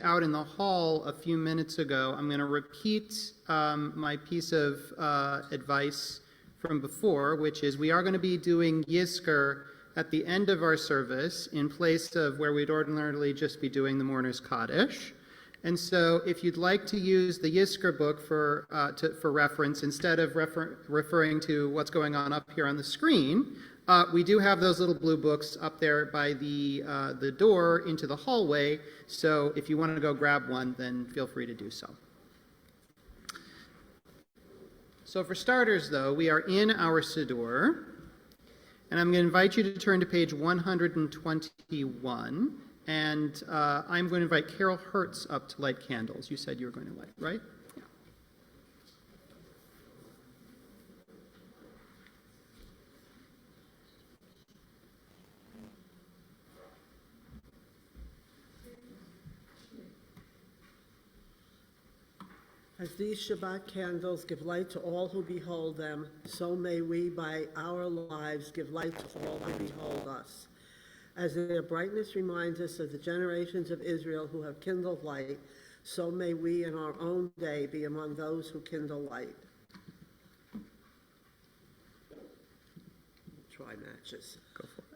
out in the hall a few minutes ago, I'm going to repeat my piece of advice from before, which is we are going to be doing Yizkor at the end of our service in place of where we'd ordinarily just be doing the Mourner's Kaddish. And so if you'd like to use the Yizkor book for reference, instead of referring to what's going on up here on the screen, we do have those little blue books up there by the door into the hallway. So if you want to go grab one, then feel free to do so. So for starters, though, we are in our Siddur. And I'm going to invite you to turn to page 121. And I'm going to invite Carol Hertz up to light candles. You said you were going to light, right? Yeah. As these Shabbat candles give light to all who behold them, so may we by our lives give light to all who behold us. As their brightness reminds us of the generations of Israel who have kindled light, so may we in our own day be among those who kindle light. Try matches. Go for it.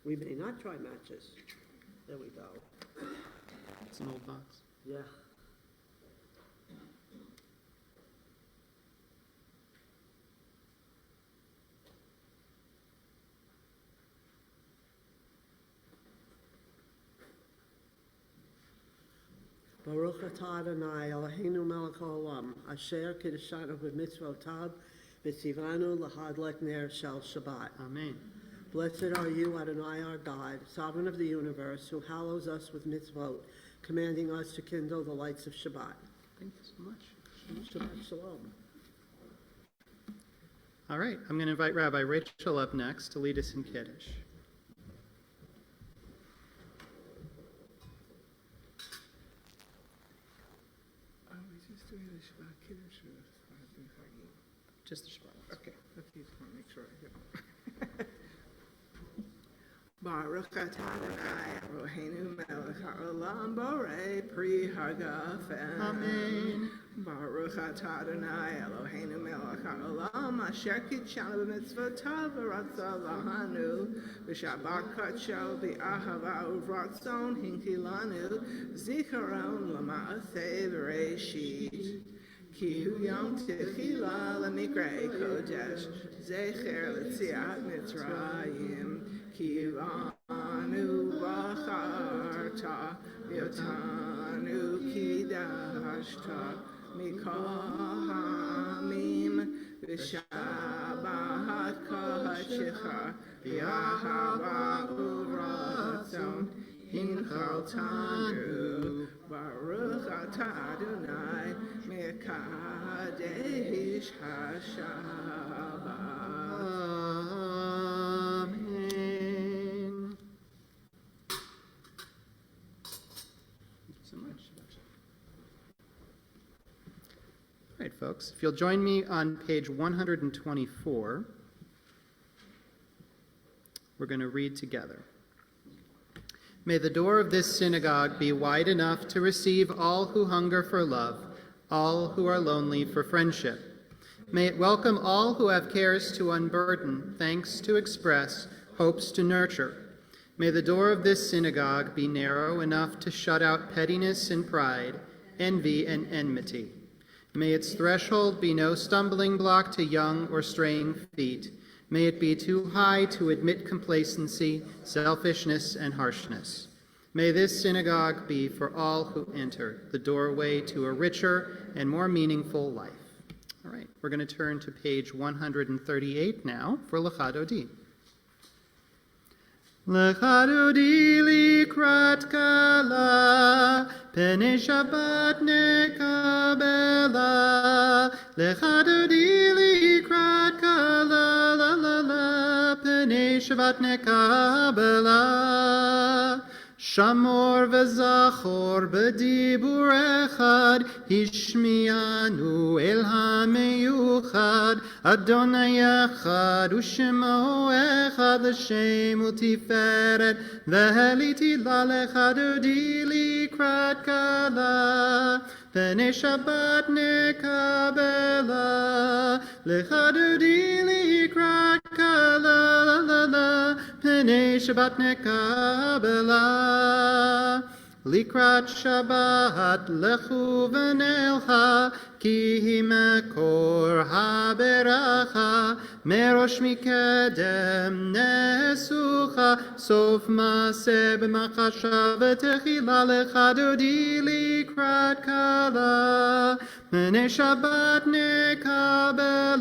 We may not try matches. There we go. It's an old box. Yeah. Baruch atah Adonai Eloheinu melech haolam, asher kiddushanu b'mitzvotav v'tzivanu lahadlek ner shel Shabbat. Amen. Blessed are you, Adonai our God, sovereign of the universe, who hallows us with mitzvot, commanding us to kindle the lights of Shabbat. Thank you so much. Shabbat shalom. All right, I'm going to invite Rabbi Rachel up next to lead us in Kiddush. Just the Shabbat. Okay, let's just want to make sure I get it. Baruch atah Adonai Eloheinu melech haolam borei pri hagafen. Amen. Baruch atah Adonai Eloheinu melech haolam asher kitshanu b'mitzvotav v'ratza lahanu v'shabbat kadsho b'ahava uvratzon hinkilanu zikaron l'ma'aseh v'reishit. Ki hu yom techila lemikra kodesh zecher l'tziat mitzrayim ki anu bacharta yotanu kidashta mikol ha'amim v'shabat kadshecha v'ahava uvratzon hinchaltanu Baruch atah Adonai mekadesh hashabbat. Amen. Thank you so much. All right, folks, if you'll join me on page 124, we're going to read together. May the door of this synagogue be wide enough to receive all who hunger for love, all who are lonely for friendship. May it welcome all who have cares to unburden, thanks to express, hopes to nurture. May the door of this synagogue be narrow enough to shut out pettiness and pride, envy and enmity. May its threshold be no stumbling block to young or straying feet. May it be too high to admit complacency, selfishness, and harshness. May this synagogue be for all who enter, the doorway to a richer and more meaningful life. All right, we're going to turn to page 138 now for Lecha Dodi. Lecha Dodi likrat kala, Penei Shabbat nekabela. Lecha Dodi likrat kala, la la la, Penei Shabbat nekabela. שמור וזכור בדיבור אחד, השמיענו אל המיוחד. אדוני אחד ושמו אחד, לשם ותפארת, והליתילה לך דודי לקראת כלה. פני שבת נקבלה, לך דודי לקראת כלה, פני שבת נקבלה. לקראת שבת לכו ונלכה, כי היא מקור הברכה. מראש מקדם נסוכה, סוף מעשה במחשה ותחילה. לך דודי לקראת כלה, פני שבת נקבלה.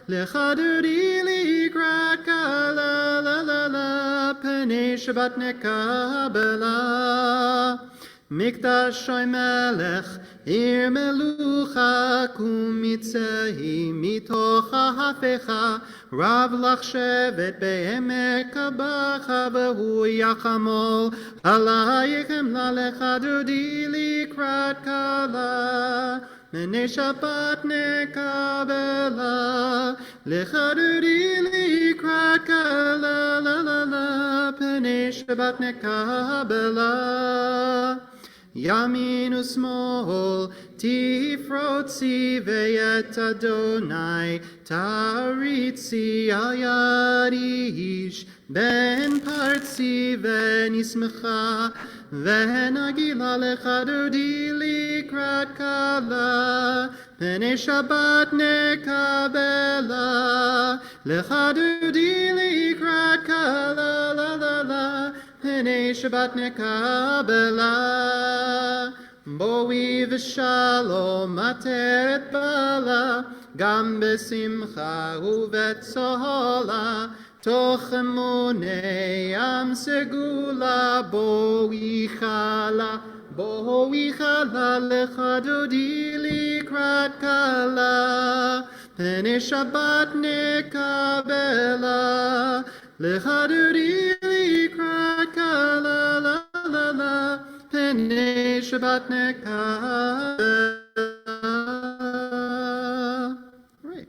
לך דודי לקראת כלה, פני שבת נקבלה. מקדשי מלך, עיר מלוכה, קום יצאי מתוך ההפכה. רב לך שבט בעמק הבכה, והוא יחמול עלייך חמלה. לך דודי לקראת כלה, פני שבת נקבלה. לך דודי לקראת כלה, פני שבת נקבלה. ימין ושמאל תפרוצי, ואת אדוני תריצי. על יד איש בן פרצי ונשמחה, ונגילה. לך דודי לקראת כלה, פני שבת נקבלה. לך דודי לקראת כלה, פני שבת נקבלה. בואי ושלום עטרת בעלה, גם בשמחה ובצהלה. תוך אמוני עם סגולה, בואי חלה, בואי חלה. לך דודי לקראת כלה, פני שבת נקבלה. לך דודי לקראת כלה, פני שבת נקבלה. Right.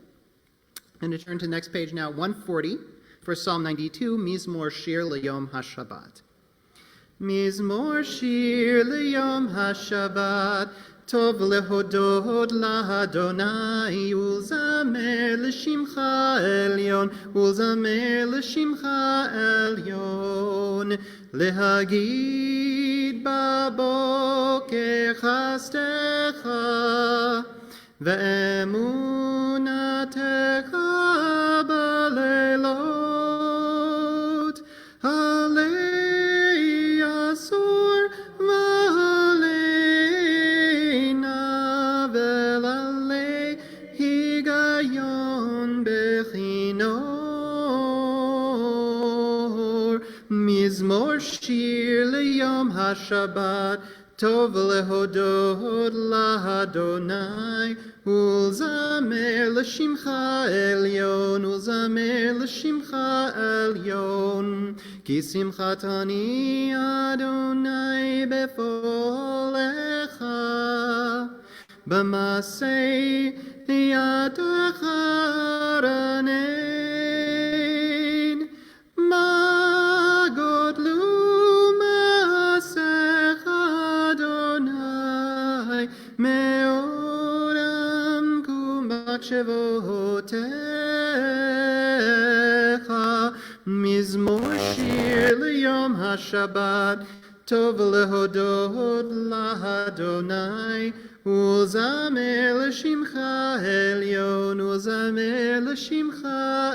And to turn to the next page now, 140, for Psalm 92, Mizmor Shir L'Yom HaShabbat. Mizmor Shir L'Yom HaShabbat, טוב להודות לאדוני, ולזמר לשמך עליון, ולזמר לשמך עליון. להגיד בבוקר חסדך, ואמונתך בלילות. עלי אסור ועלי נבל, עלי היגיון בכינור. מזמור שיר ליום השבת, טוב להודות לאדוני, ולזמר לשמך עליון, ולזמר לשמך עליון. כי שמחתני אדוני בפועלך, במעשה ידך רנן. מה גודלו מעשיך אדוני, מאוד עמקו מחשבותיך. מזמור שיר ליום השבת, טוב להודות לאדוני, ולזמר לשמך עליון, ולזמר לשמך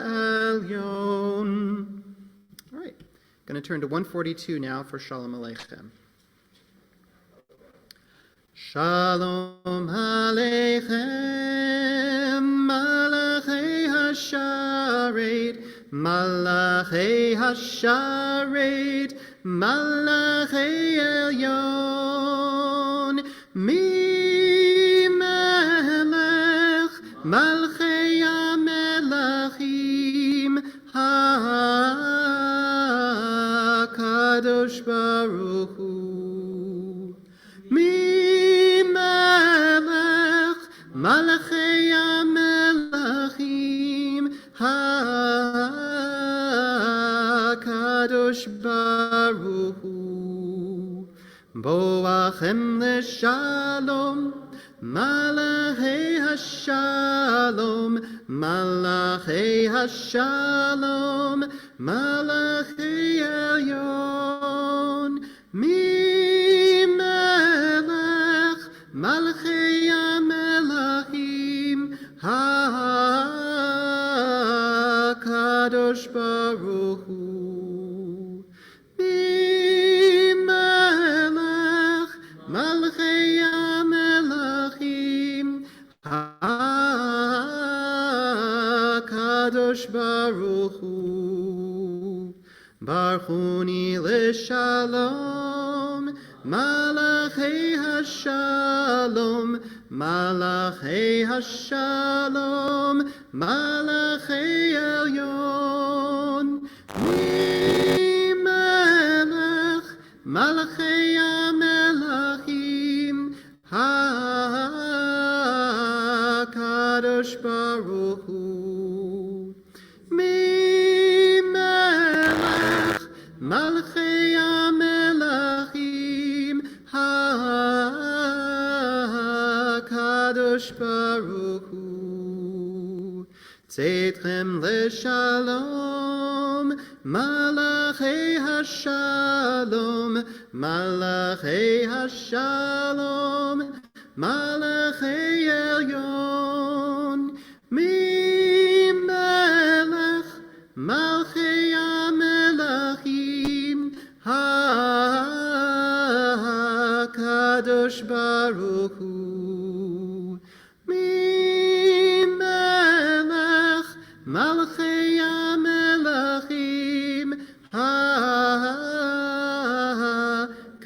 עליון. All right, going to turn to 142 now for Shalom Aleichem. Shalom Aleichem, Malachei Hasharet, Malachei Hasharet, Malachei Elyon, Mi Melech, Malchei HaMelachim, HaKadosh Kadosh Baruch Hu. Mi melech malachei HaMelachim HaKadosh Baruch Hu. Boachem leshalom Malachei HaShalom, Malachei HaShalom, Malachei Elyon, Mi Melech, Malachei HaMelachim, HaKadosh Baruch Hu. Mi Melech, Malachei HaKadosh Baruch Hu. Barchuni l'shalom, Malachei HaShalom, Malachei HaShalom, Malachei Elyon, Mi Melech, Malachei HaMelachim, HaKadosh Baruch Hu. Mi Melech, Malachei HaMelachim, HaKadosh Baruch Hu. Tzedchem l'shalom, Malachei HaShalom, Malachei HaShalom, Malachei Elyon, Mi Melech, Malachei HaMelachim, HaKadosh Baruch Hu. Mi Melech, Malachei HaMelachim,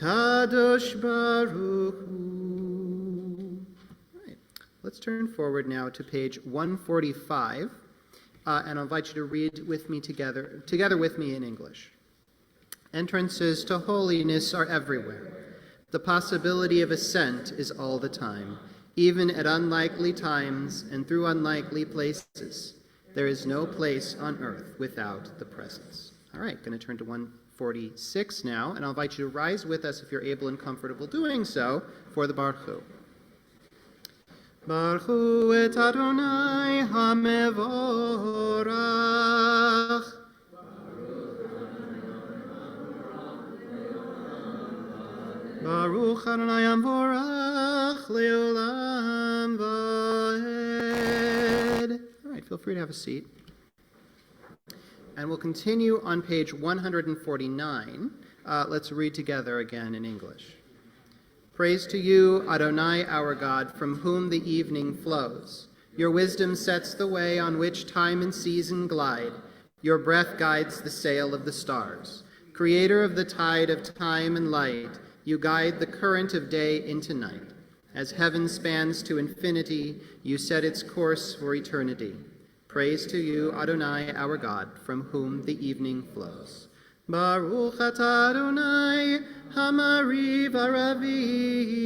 HaKadosh Baruch Hu. Right. Let's turn forward now to page 145, and I'll invite you to read with me together with me in English. Entrances to holiness are everywhere. The possibility of ascent is all the time, even at unlikely times and through unlikely places. There is no place on earth without the presence. All right, going to turn to 146 now, and I'll invite you to rise with us if you're able and comfortable doing so for the Baruch Hu. Baruch Hu et Adonai HaMevorach. Baruch Adonai HaMevorach Leolam Vaed. All right, feel free to have a seat. And we'll continue on page 149. Let's read together again in English. Praise to you, Adonai, our God, from whom the evening flows. Your wisdom sets the way on which time and season glide. Your breath guides the sail of the stars. Creator of the tide of time and light, you guide the current of day into night. As heaven spans to infinity, you set its course for eternity. Praise to you, Adonai, our God, from whom the evening flows. Baruch atah Adonai, Hamari Varavim.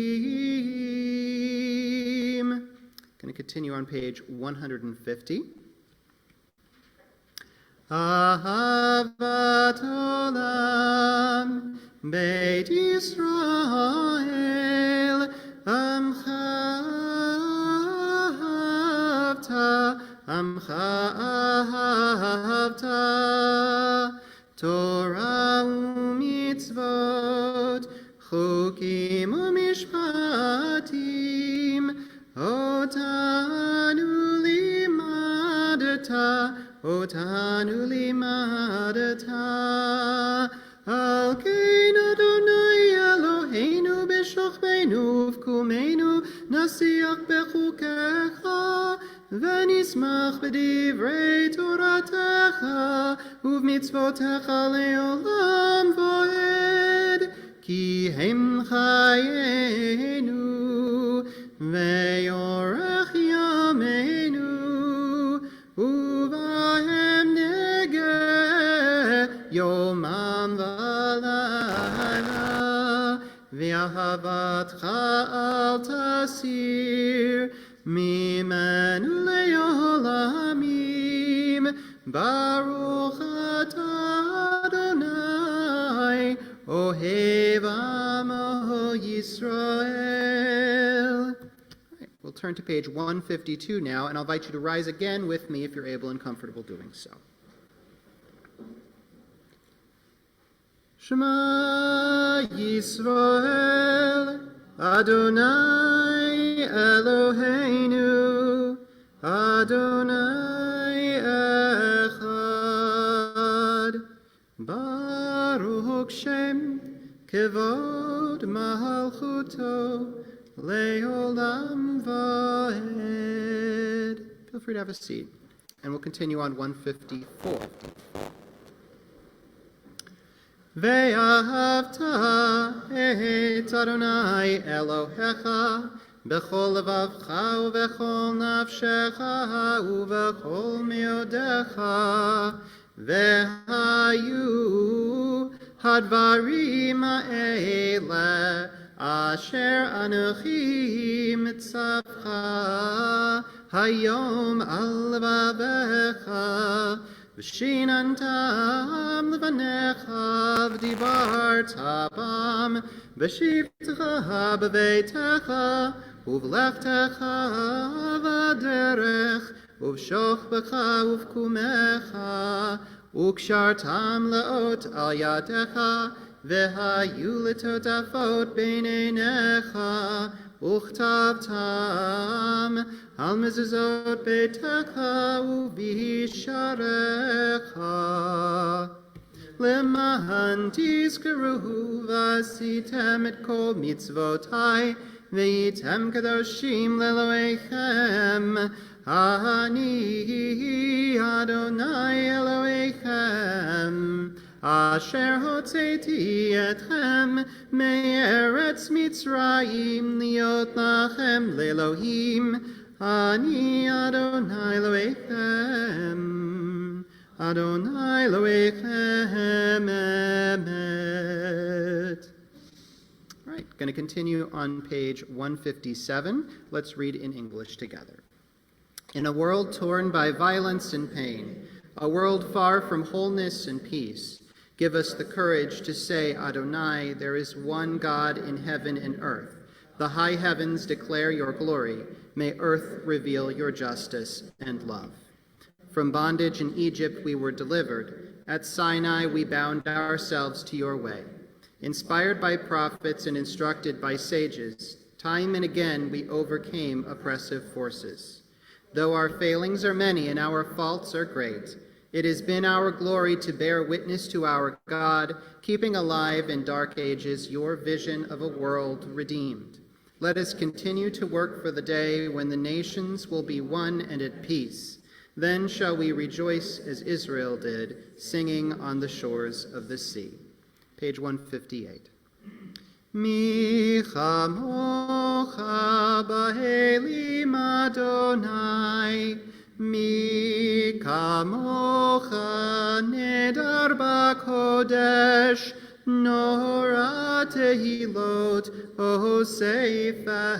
Going to continue on page 150. Ahavat olam, Beit Yisrael, Amcha ahavta, Amcha ahavta, Torah u'mitzvot, chukim u'mishpatim, otanu limadata, otanu limadata. Al kein Adonai Eloheinu b'shochbeinu v'kumenu, nasiach bechukecha, v'nismach b'divrei toratecha, uv'mitzvotecha le'olam voed, ki hem chayenu, ve'yorech yameinu, uvahem negeh yomam v'layla. ואהבתך אל תסיר ממנו לעולמים. ברוך אתה אדוני, אוהב עמו Yisrael. We'll turn to page 152 now, and I'll invite you to rise again with me if you're able and comfortable doing so. Shema Yisrael, Adonai Eloheinu, Adonai Echad. Baruch Shem Kevod Malchuto Leolam Vaed. Feel free to have a seat, and we'll continue on 154. Ve'ahavta et Adonai Elohecha b'chol levavcha u'b'chol nafshecha u'b'chol meodecha ve'hayu hadvarim ha'ele asher anochi mitzavcha hayom al levavecha v'shinantam levanecha v'divarta bam v'shivtecha b'veitecha uv'lechtecha v'derech uv'shochbecha uv'kumecha ukshartam leot al yadecha v'hayu letotafot b'neinecha וכתבתם על מזוזות ביתך ובשעריך, למען תזכרו ועשיתם את כל מצוותי, והייתם קדושים לאלוהיכם. אני אדוני אלוהיכם, אשר הוצאתי אתכם מארץ מצרים להיות לכם לאלוהים. אני אדוני אלוהיכם, אדוני אלוהיכם אמת. All right, going to continue on page 157. Let's read in English together. In a world torn by violence and pain, a world far from wholeness and peace, give us the courage to say, Adonai, there is one God in heaven and earth. The high heavens declare your glory. May earth reveal your justice and love. From bondage in Egypt we were delivered. At Sinai we bound ourselves to your way. Inspired by prophets and instructed by sages, time and again we overcame oppressive forces. Though our failings are many and our faults are great, it has been our glory to bear witness to our God, keeping alive in dark ages your vision of a world redeemed. Let us continue to work for the day when the nations will be one and at peace. Then shall we rejoice as Israel did, singing on the shores of the sea. Page 158. Mi chamocha b'elim Adonai, mi kamocha nedar b'kodesh, nora tehilot osefela,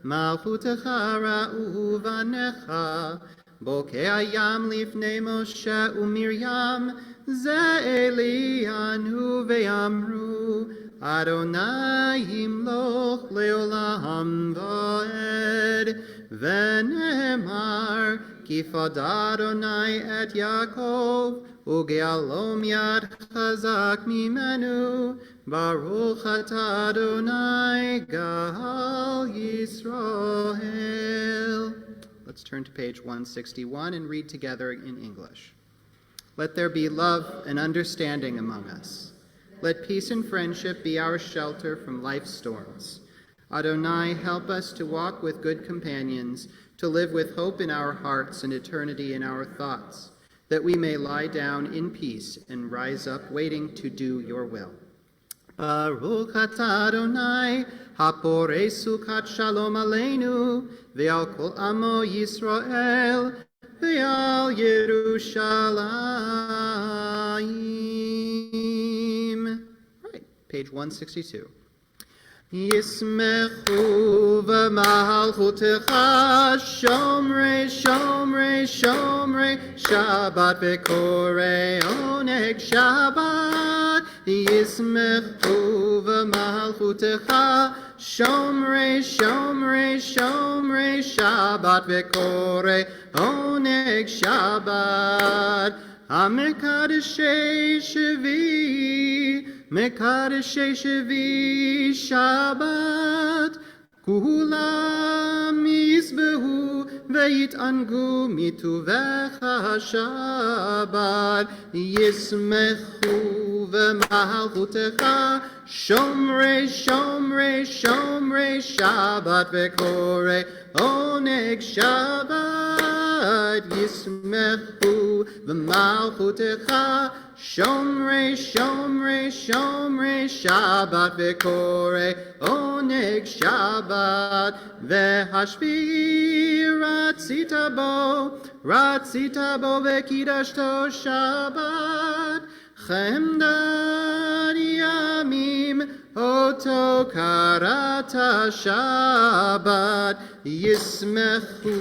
malchutecha ra'u vanecha, bokei hayam lifnei Moshe u'Miriam, ze Elianu ve'amru, Adonai yimloch leolam va'ed, ve'nemar ki fada Adonai et Yaakov, uge'alom yad chazak mimenu, baruch atah Adonai gal Yisrael. Let's turn to page 161 and read together in English. Let there be love and understanding among us. Let peace and friendship be our shelter from life's storms. Adonai, help us to walk with good companions, to live with hope in our hearts and eternity in our thoughts, that we may lie down in peace and rise up waiting to do your will. Baruch atah Adonai, haporei sukat shalom aleinu, ve'al kol amo Yisrael, ve'al Yerushalayim. Right, page 162. Yismechu v'malchutecha shomrei shomrei shomrei Shabbat v'korei oneg Shabbat. Yismechu v'malchutecha shomrei shomrei shomrei Shabbat v'korei oneg Shabbat. Amekadeshei Shevi, Mekadeshei Shevi Shabbat, Kulam Yisbehu Veitangu Mituvecha Shabbat, Yismechu V'malchutecha Shomrei Shomrei Shomrei Shabbat V'korei Oneg Shabbat, Yismechu V'malchutecha Shomrei Shomrei Shomrei Shabbat V'korei Oneg Shabbat. V'hashvi Ratzita bo V'kidashto Shabbat Chemdan Yamim Oto Karata Shabbat. Yismechu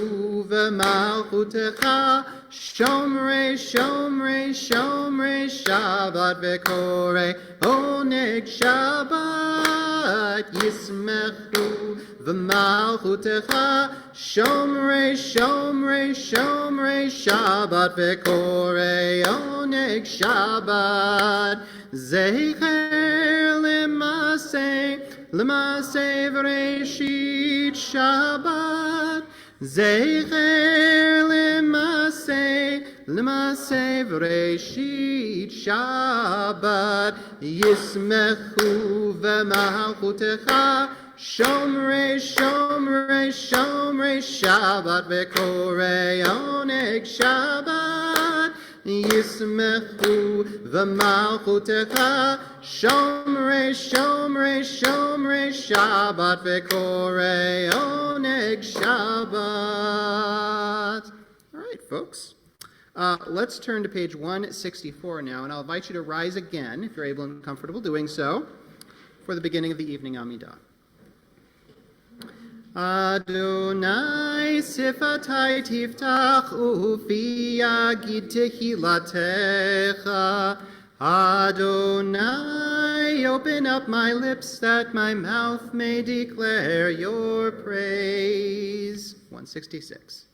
V'malchutecha Shomrei Shomrei Shomrei Shabbat V'korei Oneg Shabbat. Yismechu V'malchutecha Shomrei Shomrei Shomrei Shabbat V'korei Oneg Shabbat. Zecher L'maseh V'reshit Shabbat. Zecher L'maseh V'reshit Shabbat. Yismechu V'malchutecha Shomrei Shomrei Shomrei Shabbat V'korei Oneg Shabbat. Yismechu V'malchutecha Shomrei Shomrei Shomrei Shabbat V'korei Oneg Shabbat. All right, folks. Let's turn to page 164 now, and I'll invite you to rise again, if you're able and comfortable doing so, for the beginning of the evening Amidah. Adonai sifatai tiftach ufi yagid tehilatecha. Adonai, open up my lips that my mouth may declare your praise. 166.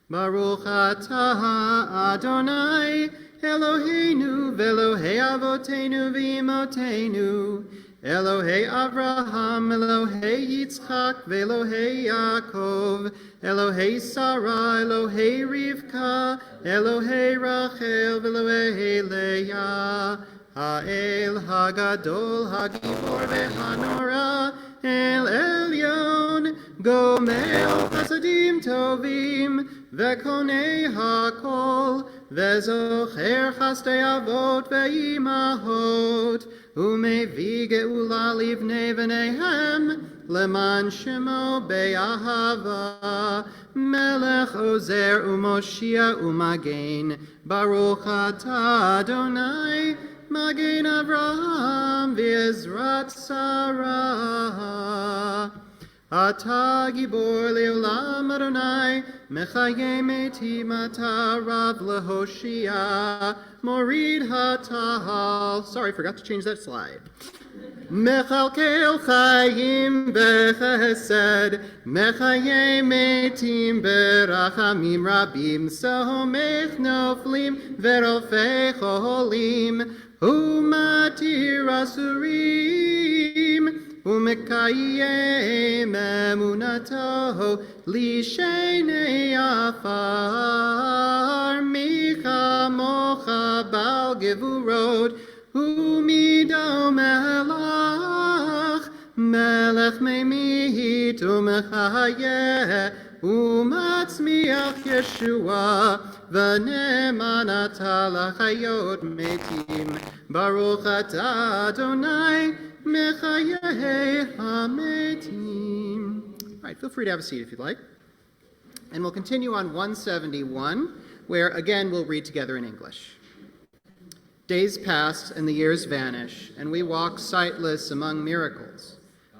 Baruch atah Adonai Eloheinu v'Elohei avotenu v'imotenu, Elohei Avraham, Elohei Yitzchak, Velohei Yaakov, Elohei Sarah, Elohei Rivka, Elohei Rachel, Velohei Leah, Ha'el Hagadol, Hagibor ve'hanora, El Elyon, Gomel Chasadim Tovim, Ve'konei Hakol, Ve'zocher Chastei Avot ve'imahot, Umevi geula livnei v'neihem, leman shemo be'ahava, melech ozer umoshia umagen, baruch atah Adonai, magen Avraham v'ezrat Sarah. Ata gibor leolam Adonai, mechaye metim ata rav lehoshia, morid hatahal. Sorry, forgot to change that slide. Mechalkel chayim bechesed, mechaye metim berachamim rabim, somech noflim verofei cholim, umatir asurim, umekayem emunato lishenei afar, micha mocha bal gevurot, umido melach, melech memit umechayeh, umatzmiach Yeshua, v'nemanata lachayot metim, baruch atah Adonai, mechayeh hametim. All right, feel free to have a seat if you'd like. And we'll continue on 171, where again we'll read together in English. Days pass and the years vanish, and we walk sightless among miracles.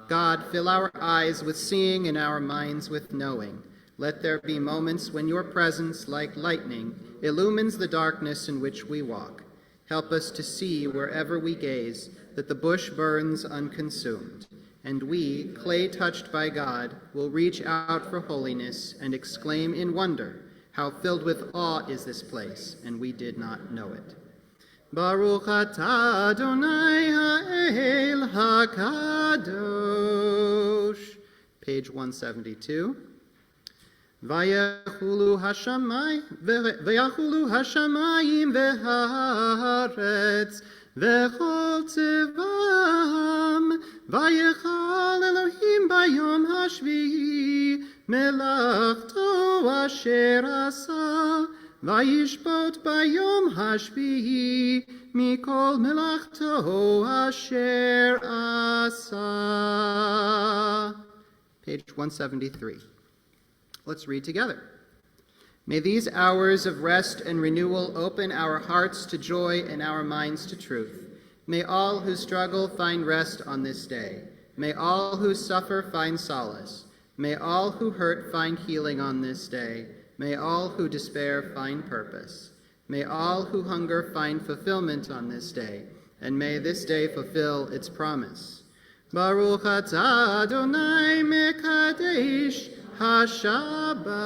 God, fill our eyes with seeing and our minds with knowing. Let there be moments when your presence, like lightning, illumines the darkness in which we walk. Help us to see wherever we gaze that the bush burns unconsumed, and we, clay touched by God, will reach out for holiness and exclaim in wonder, how filled with awe is this place, and we did not know it. Baruch atah Adonai ha'el hakadosh. Page 172. Vayachulu hashamayim v'haaretz v'chol tzevam vayechal Elohim bayom hashvi'i melachto asher asa vayishpot bayom hashvi'i mikol melachto asher asa. Page 173. Let's read together. May these hours of rest and renewal open our hearts to joy and our minds to truth. May all who struggle find rest on this day. May all who suffer find solace. May all who hurt find healing on this day. May all who despair find purpose. May all who hunger find fulfillment on this day. And may this day fulfill its promise. Baruch atah Adonai mekadesh HaShabbat.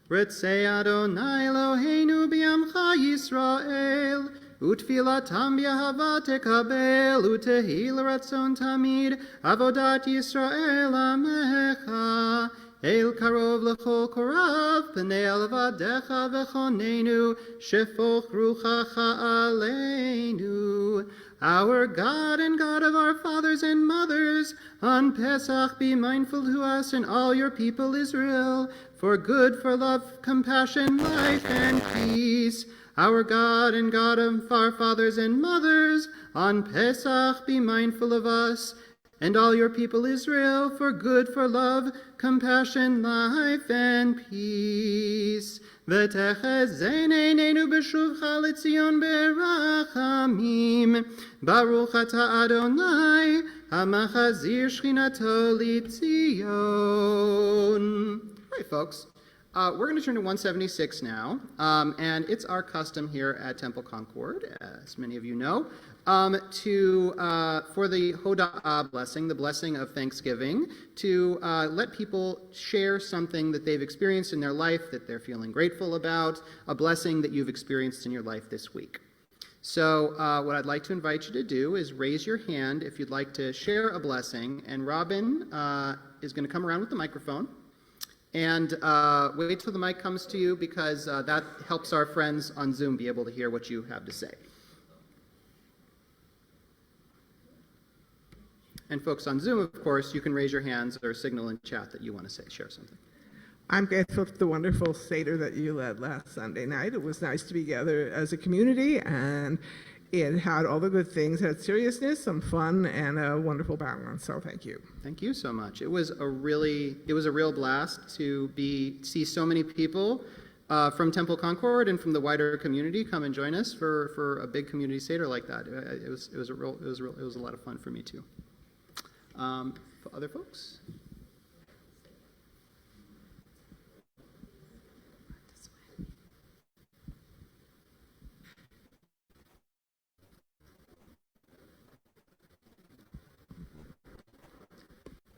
Ritzei Adonai Eloheinu b'yamcha Yisrael, utfilatam b'ahava tekabel, utehil ratzon tamid, avodat Yisrael amecha, el karov l'chol korav, p'nei alvadecha v'chonenu, shefoch ruchacha aleinu. Our God and God of our fathers and mothers, on Pesach be mindful to us and all your people Israel, for good, for love, compassion, life, and peace. Our God and God of our fathers and mothers, on Pesach be mindful of us and all your people Israel, for good, for love, compassion, life, and peace. ותחזיין עינינו בשובך לציון ברחמים. ברוך אתה אדוני, המחזיר שכינתו לציון. All right, folks. We're going to turn to 176 now, and it's our custom here at Temple Concord, as many of you know, for the Hoda'ah blessing, the blessing of Thanksgiving, to let people share something that they've experienced in their life that they're feeling grateful about, a blessing that you've experienced in your life this week. So what I'd like to invite you to do is raise your hand if you'd like to share a blessing, and Robin is going to come around with the microphone. And wait till the mic comes to you, because that helps our friends on Zoom be able to hear what you have to say. And folks on Zoom, of course, you can raise your hands or signal in chat that you want to share something. I'm grateful for the wonderful Seder that you led last Sunday night. It was nice to be together as a community, and it had all the good things. It had seriousness, some fun, and a wonderful balance. So thank you. Thank you so much. It was a real blast to see so many people from Temple Concord and from the wider community come and join us for a big community Seder like that. It was a lot of fun for me too. For other folks.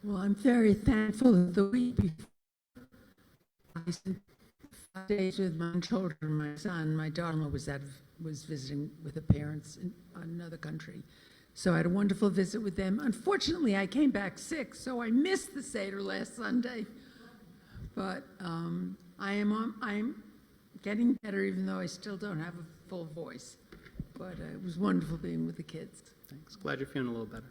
Well, I'm very thankful that the week before I spent 5 days with my children, my son. My daughter-in-law was visiting with her parents in another country. So I had a wonderful visit with them. Unfortunately, I came back sick, so I missed the Seder last Sunday. But I'm getting better, even though I still don't have a full voice. But it was wonderful being with the kids. Thanks. Glad you're feeling a little better.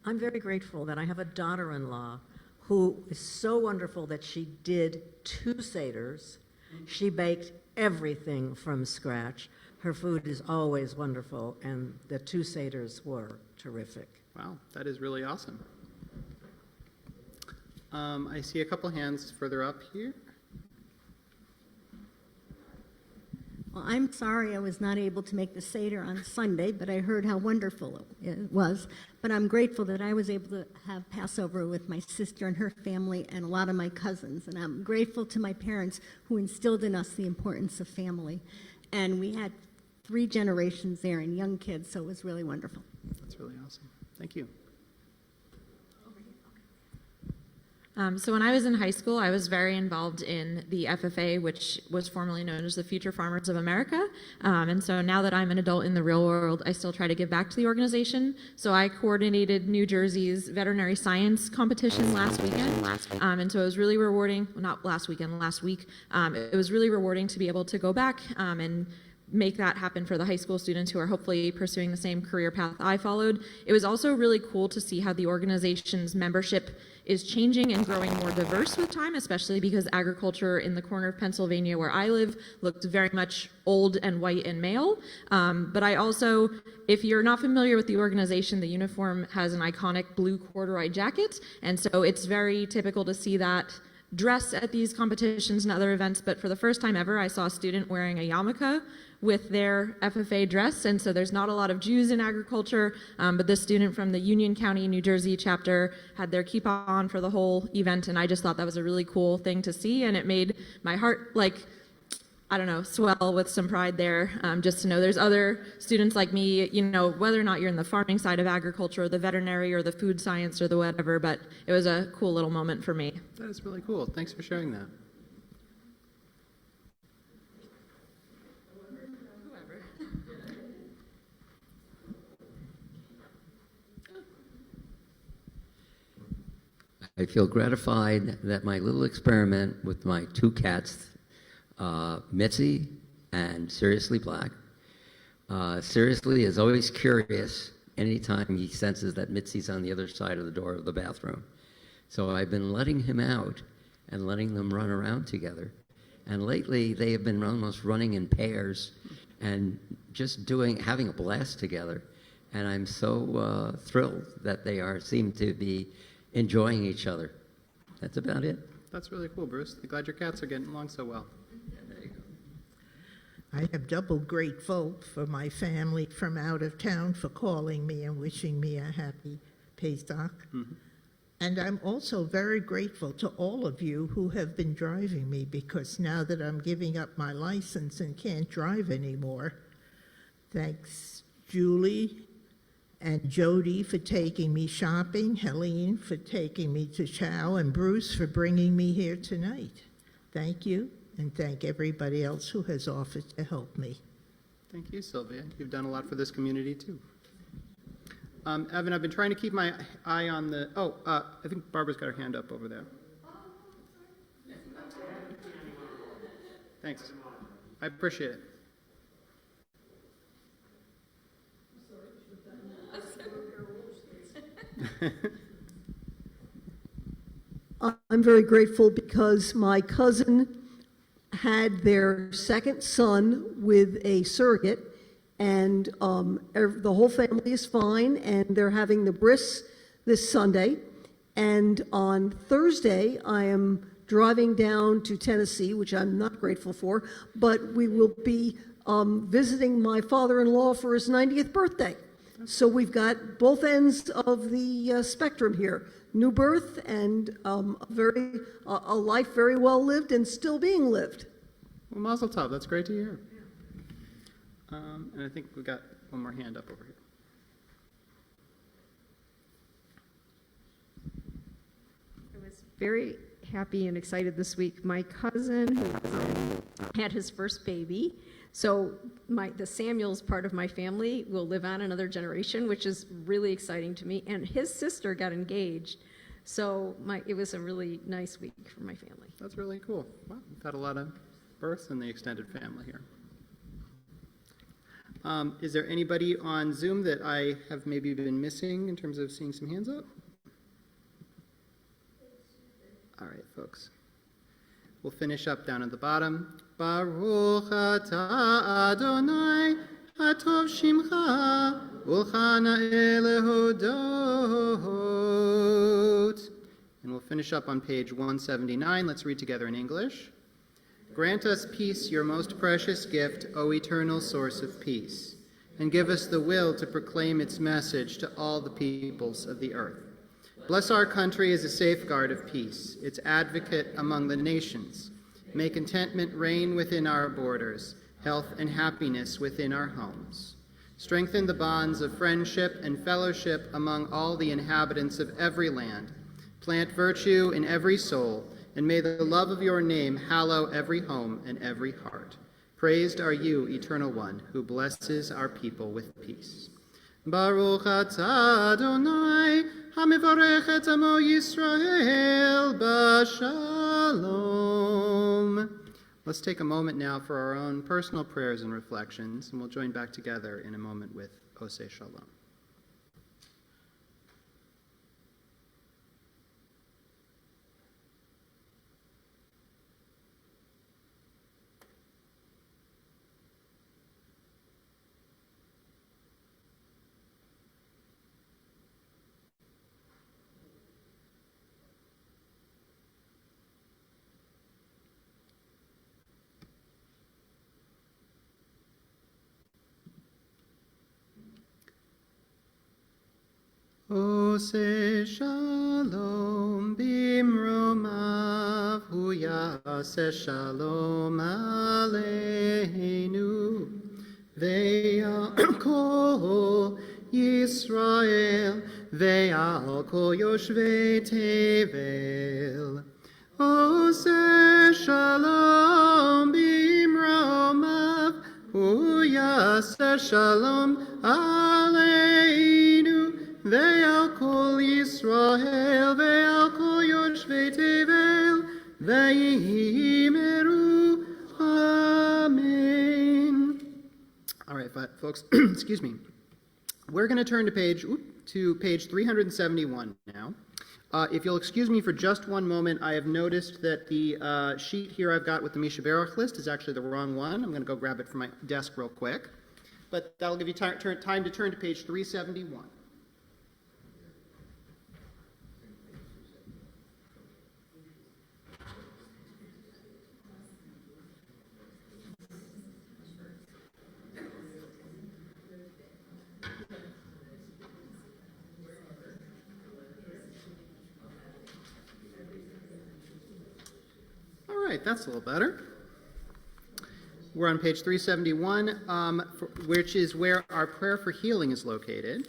I'm very grateful that I have a daughter-in-law who is so wonderful that she did 2 Seders. She baked everything from scratch. Her food is always wonderful, and the 2 Seders were terrific. Wow, that is really awesome. I see a couple hands further up here. Well, I'm sorry I was not able to make the Seder on Sunday, but I heard how wonderful it was. But I'm grateful that I was able to have Passover with my sister and her family and a lot of my cousins. And I'm grateful to my parents who instilled in us the importance of family. And we had 3 generations there and young kids, so it was really wonderful. That's really awesome. Thank you. So when I was in high school, I was very involved in the FFA, which was formerly known as the Future Farmers of America. And so now that I'm an adult in the real world, I still try to give back to the organization. So I coordinated New Jersey's veterinary science competition last weekend. And so it was really rewarding, well, not last weekend, last week. It was really rewarding to be able to go back and make that happen for the high school students who are hopefully pursuing the same career path I followed. It was also really cool to see how the organization's membership is changing and growing more diverse with time, especially because agriculture in the corner of Pennsylvania where I live looked very much old and white and male. But I also, if you're not familiar with the organization, the uniform has an iconic blue corduroy jacket, and so it's very typical to see that dress at these competitions and other events. But for the first time ever, I saw a student wearing a yarmulke with their FFA dress, and so there's not a lot of Jews in agriculture, but this student from the Union County, New Jersey chapter had their kippah on for the whole event, and I just thought that was a really cool thing to see, and it made my heart, like, I don't know, swell with some pride there, just to know there's other students like me, you know, whether or not you're in the farming side of agriculture, or the veterinary, or the food science, or the whatever, but it was a cool little moment for me. That is really cool. Thanks for sharing that. I feel gratified that my little experiment with my 2 cats, Mitzi and Seriously Black. Seriously is always curious anytime he senses that Mitzi's on the other side of the door of the bathroom. So I've been letting him out and letting them run around together. And lately they have been almost running in pairs and just having a blast together. And I'm so thrilled that they seem to be enjoying each other. That's about it. That's really cool, Bruce. I'm glad your cats are getting along so well. I am double grateful for my family from out of town for calling me and wishing me a happy Pesach. Mm-hmm. And I'm also very grateful to all of you who have been driving me, because now that I'm giving up my license and can't drive anymore, thanks Julie and Jody for taking me shopping, Helene for taking me to Chow, and Bruce for bringing me here tonight. Thank you, and thank everybody else who has offered to help me. Thank you, Sylvia. You've done a lot for this community, too. Evan, I've been trying to keep my eye on the... I think Barbara's got her hand up over there. Thanks. I appreciate it. I'm very grateful because my cousin had their second son with a surrogate, and the whole family is fine, and they're having the bris this Sunday. And on Thursday, I am driving down to Tennessee, which I'm not grateful for, but we will be visiting my father-in-law for his 90th birthday. So we've got both ends of the spectrum here. New birth and a life very well lived and still being lived. Well, Mazel Tov. That's great to hear. And I think we've got one more hand up over here. I was very happy and excited this week. My cousin had his first baby, so the Samuels part of my family will live on another generation, which is really exciting to me. And his sister got engaged, so it was a really nice week for my family. That's really cool. Wow, we've had a lot of births in the extended family here. Is there anybody on Zoom that I have maybe been missing in terms of seeing some hands up? All right, folks. We'll finish up down at the bottom. Baruch atah Adonai, hatov shimcha, ulchana elehodot. And we'll finish up on page 179. Let's read together in English. Grant us peace, your most precious gift, O eternal source of peace, and give us the will to proclaim its message to all the peoples of the earth. Bless our country as a safeguard of peace, its advocate among the nations. May contentment reign within our borders, health and happiness within our homes. Strengthen the bonds of friendship and fellowship among all the inhabitants of every land. Plant virtue in every soul, and may the love of your name hallow every home and every heart. Praised are you, Eternal One, who blesses our people with peace. Baruch atah Adonai, hamivarech et amo Yisrael b'shalom. Let's take a moment now for our own personal prayers and reflections, and we'll join back together in a moment with Oseh Shalom. Oseh shalom bimromav, hu yaseh shalom aleinu, ve'al kol Yisrael, ve'al kol yoshvei tevel. Oseh shalom bimromav, hu yaseh shalom aleinu, Ve'al kol Yisrael, ve'al kol yoshvei tevel, ve'imeru. Amen. All right, folks, excuse me. We're going to turn to page 371 now. If you'll excuse me for just one moment, I have noticed that the sheet here I've got with the Misha Baruch list is actually the wrong one. I'm going to go grab it from my desk real quick. But that'll give you time to turn to page 371. All right, that's a little better. We're on page 371, which is where our prayer for healing is located.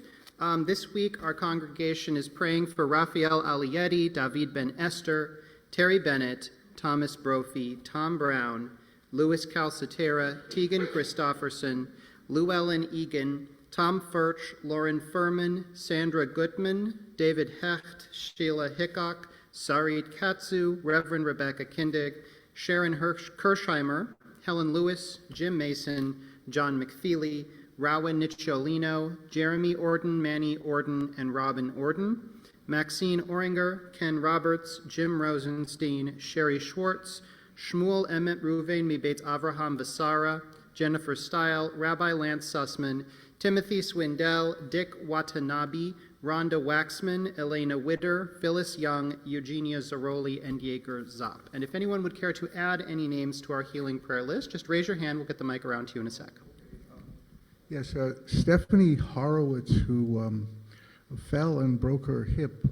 This week, our congregation is praying for Raphael Alietti, David Ben Esther, Terry Bennett, Thomas Brophy, Tom Brown, Louis Calcetera, Tegan Christofferson, Llewellyn Egan, Tom Furch, Lauren Furman, Sandra Gutman, David Hecht, Sheila Hickok, Sarit Katsu, Reverend Rebecca Kindig, Sharon Kirshheimer, Helen Lewis, Jim Mason, John McFeely, Rowan Nicciolino, Jeremy Orden, Manny Orden, and Robin Orden, Maxine Oringer, Ken Roberts, Jim Rosenstein, Sherry Schwartz, Shmuel Emmett Ruvain Mibet Avraham Vasara, Jennifer Stile, Rabbi Lance Sussman, Timothy Swindell, Dick Watanabe, Rhonda Waxman, Elena Witter, Phyllis Young, Eugenia Zaroli, and Yeager Zopp. And if anyone would care to add any names to our healing prayer list, just raise your hand. We'll get the mic around to you in a sec. Yes, Stephanie Horowitz, who fell and broke her hip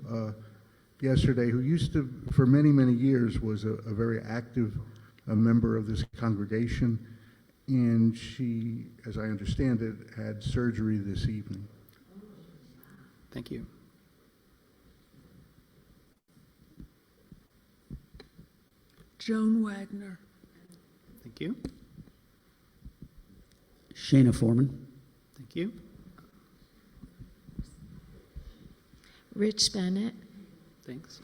yesterday, who used to, for many, many years, was a very active member of this congregation, and she, as I understand it, had surgery this evening. Thank you. Joan Wagner. Thank you. Shayna Foreman. Thank you. Rich Bennett. Thanks.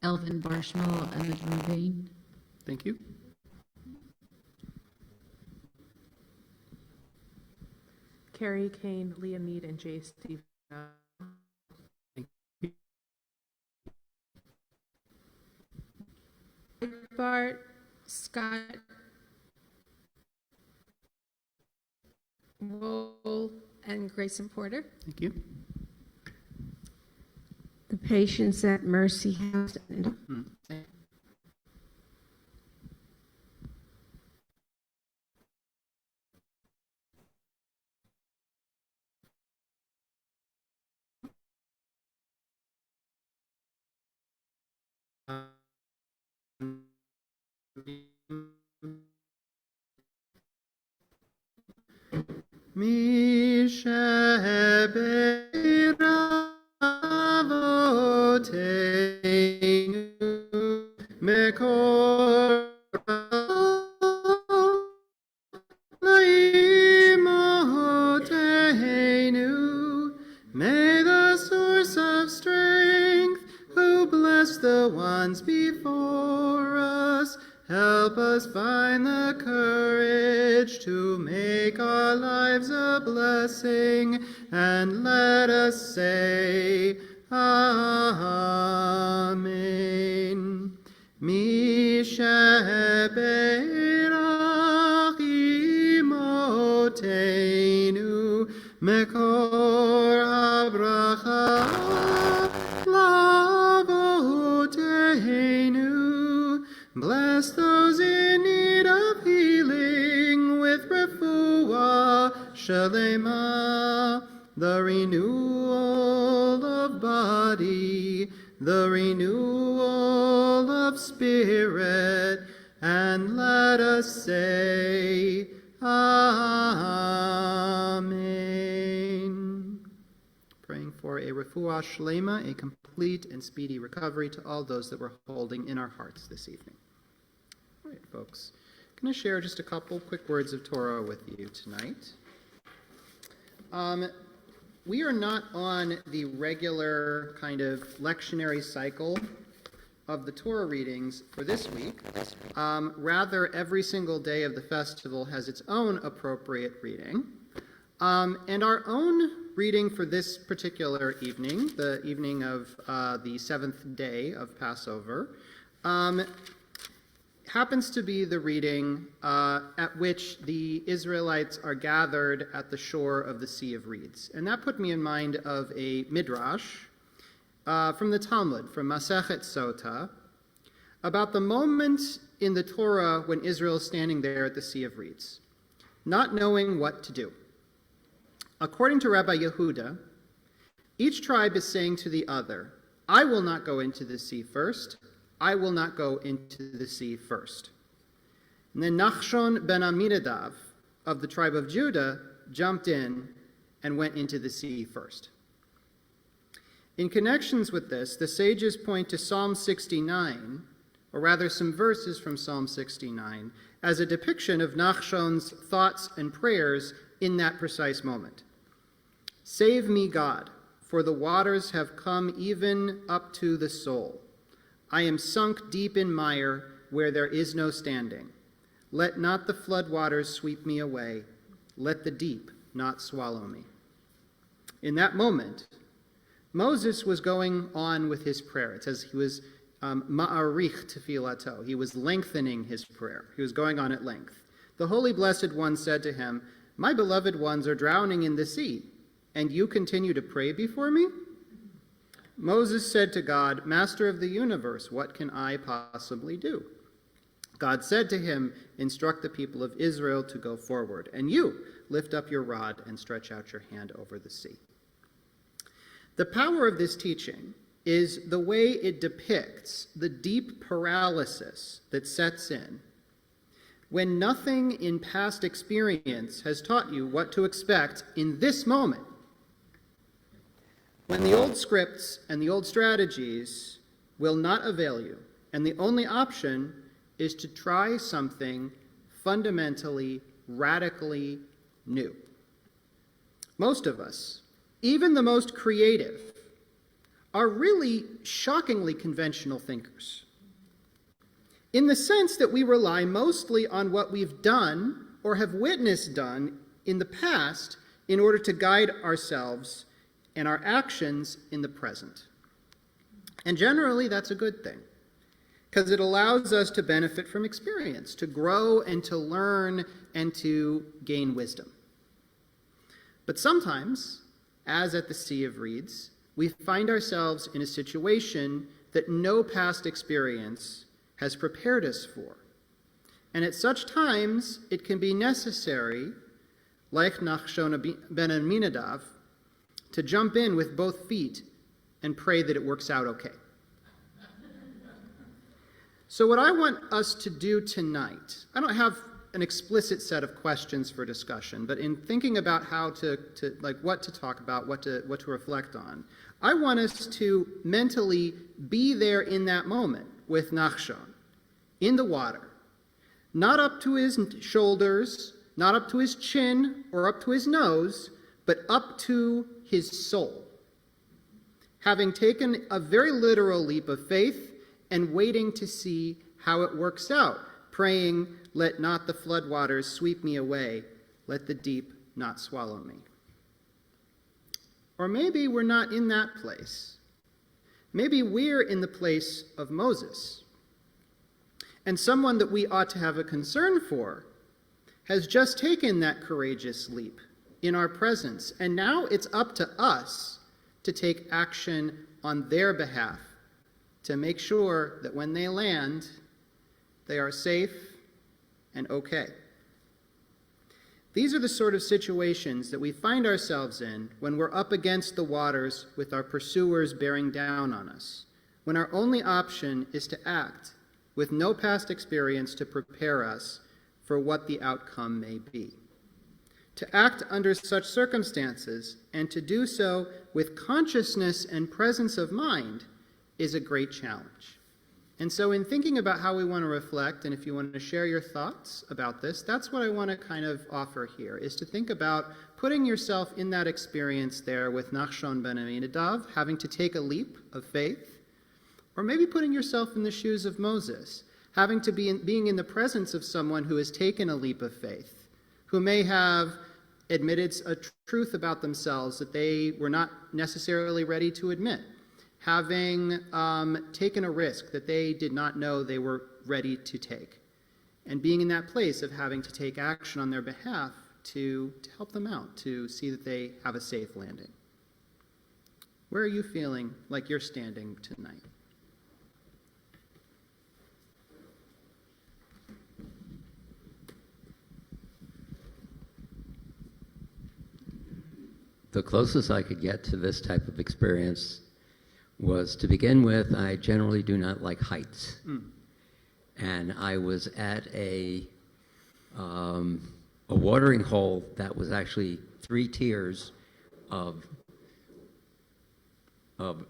Elvin Barshmall, Emmett Ruvain. Thank you. Carrie Kane, Leah Mead, and Jay Steve. Thank you. Bart, Scott, Roll and Grayson Porter. Thank you. The patients at Mercy House. Mishaberavotenu mekor laimotenu. May the source of strength, who bless the ones before us, help us find the courage to make our lives a blessing, and let us say, Amen. Mishaberach imotenu mekor habracha lavotenu. Bless those in need of healing with refuah shalema, the renewal of body, the renewal of spirit, and let us say, Amen. Praying for a refuah shlema, a complete and speedy recovery to all those that we're holding in our hearts this evening. All right, folks. I'm going to share just a couple quick words of Torah with you tonight. We are not on the regular kind of lectionary cycle of the Torah readings for this week. Rather, every single day of the festival has its own appropriate reading. And our own reading for this particular evening, the evening of the seventh day of Passover, happens to be the reading at which the Israelites are gathered at the shore of the Sea of Reeds. And that put me in mind of a midrash from the Talmud, from Masechet Sota, about the moment in the Torah when Israel is standing there at the Sea of Reeds, not knowing what to do. According to Rabbi Yehuda, each tribe is saying to the other, I will not go into the sea first. I will not go into the sea first. And then Nachshon ben Aminadav of the tribe of Judah jumped in and went into the sea first. In connections with this, the sages point to Psalm 69, or rather some verses from Psalm 69, as a depiction of Nachshon's thoughts and prayers in that precise moment. Save me, God, for the waters have come even up to the soul. I am sunk deep in mire where there is no standing. Let not the flood waters sweep me away. Let the deep not swallow me. In that moment, Moses was going on with his prayer. It says he was ma'arich tefilato. He was lengthening his prayer. He was going on at length. The Holy Blessed One said to him, My beloved ones are drowning in the sea, and you continue to pray before me? Moses said to God, Master of the universe, what can I possibly do? God said to him, Instruct the people of Israel to go forward, and you lift up your rod and stretch out your hand over the sea. The power of this teaching is the way it depicts the deep paralysis that sets in when nothing in past experience has taught you what to expect in this moment. When the old scripts and the old strategies will not avail you, and the only option is to try something fundamentally, radically new. Most of us, even the most creative, are really shockingly conventional thinkers, in the sense that we rely mostly on what we've done or have witnessed done in the past in order to guide ourselves and our actions in the present. And generally, that's a good thing, because it allows us to benefit from experience, to grow and to learn and to gain wisdom. But sometimes, as at the Sea of Reeds, we find ourselves in a situation that no past experience has prepared us for. And at such times, it can be necessary, like Nachshon ben Aminadav, to jump in with both feet and pray that it works out okay. So what I want us to do tonight, I don't have an explicit set of questions for discussion, but in thinking about how what to talk about, what to reflect on, I want us to mentally be there in that moment with Nachshon, in the water, not up to his shoulders, not up to his chin or up to his nose, but up to his soul, having taken a very literal leap of faith and waiting to see how it works out, praying, "Let not the floodwaters sweep me away, let the deep not swallow me." Or maybe we're not in that place. Maybe we're in the place of Moses. And someone that we ought to have a concern for has just taken that courageous leap in our presence, and now it's up to us to take action on their behalf, to make sure that when they land, they are safe and okay. These are the sort of situations that we find ourselves in when we're up against the waters with our pursuers bearing down on us, when our only option is to act with no past experience to prepare us for what the outcome may be. To act under such circumstances and to do so with consciousness and presence of mind is a great challenge. And so in thinking about how we want to reflect, and if you want to share your thoughts about this, that's what I want to kind of offer here, is to think about putting yourself in that experience there with Nachshon ben Aminadav, having to take a leap of faith, or maybe putting yourself in the shoes of Moses, having to being in the presence of someone who has taken a leap of faith, who may have admitted a truth about themselves that they were not necessarily ready to admit, having taken a risk that they did not know they were ready to take, and being in that place of having to take action on their behalf to help them out, to see that they have a safe landing. Where are you feeling like you're standing tonight? The closest I could get to this type of experience was, to begin with, I generally do not like heights. And I was at a watering hole that was actually 3 tiers of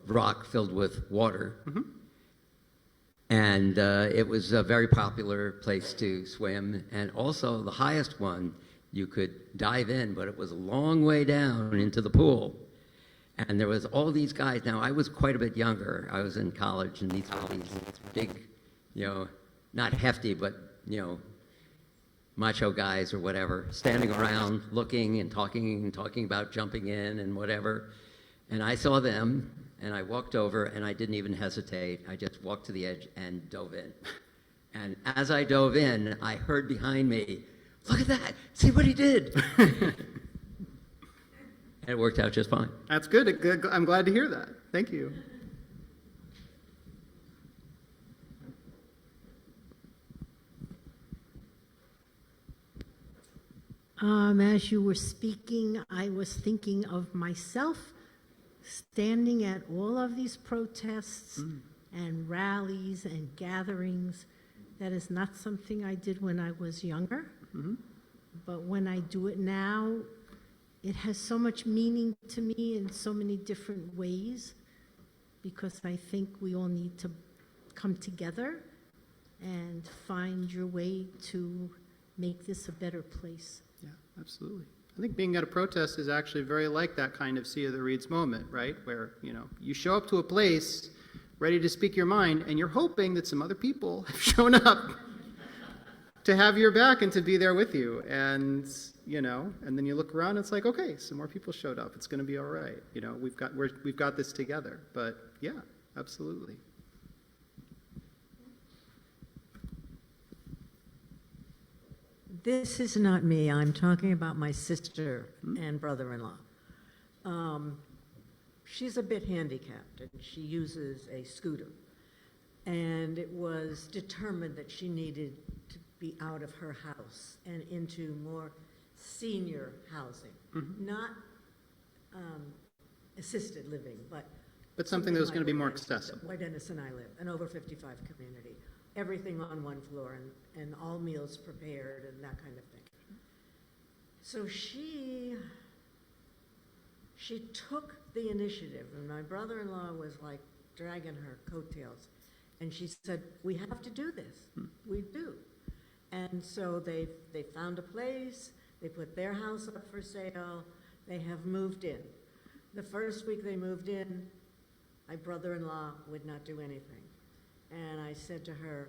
rock filled with water. And it was a very popular place to swim. And also the highest one, you could dive in, but it was a long way down into the pool. And there was all these guys. Now, I was quite a bit younger. I was in college, and these big, not hefty, but, macho guys or whatever, standing around looking and talking about jumping in and whatever. And I saw them, and I walked over, and I didn't even hesitate. I just walked to the edge and dove in. And as I dove in, I heard behind me, "Look at that! See what he did!" And it worked out just fine. That's good. I'm glad to hear that. Thank you. As you were speaking, I was thinking of myself standing at all of these protests and rallies and gatherings. That is not something I did when I was younger, but when I do it now, it has so much meaning to me in so many different ways, because I think we all need to come together and find your way to make this a better place. Yeah, absolutely. I think being at a protest is actually very like that kind of Sea of the Reeds moment, right? Where, you show up to a place ready to speak your mind, and you're hoping that some other people have shown up to have your back and to be there with you. And, and then you look around and it's like, okay, some more people showed up. It's going to be all right. We've got this together. But yeah, absolutely. This is not me. I'm talking about my sister and brother-in-law. She's a bit handicapped, and she uses a scooter. And it was determined that she needed to be out of her house and into more senior housing, not assisted living, but something that was going to be more like accessible. where Dennis and I live, an over 55 community. Everything on one floor and all meals prepared and that kind of thing. So she took the initiative, and my brother-in-law was like dragging her coattails, and she said, "We have to do this. We do." And so they found a place, they put their house up for sale, they have moved in. The first week they moved in, my brother-in-law would not do anything. And I said to her,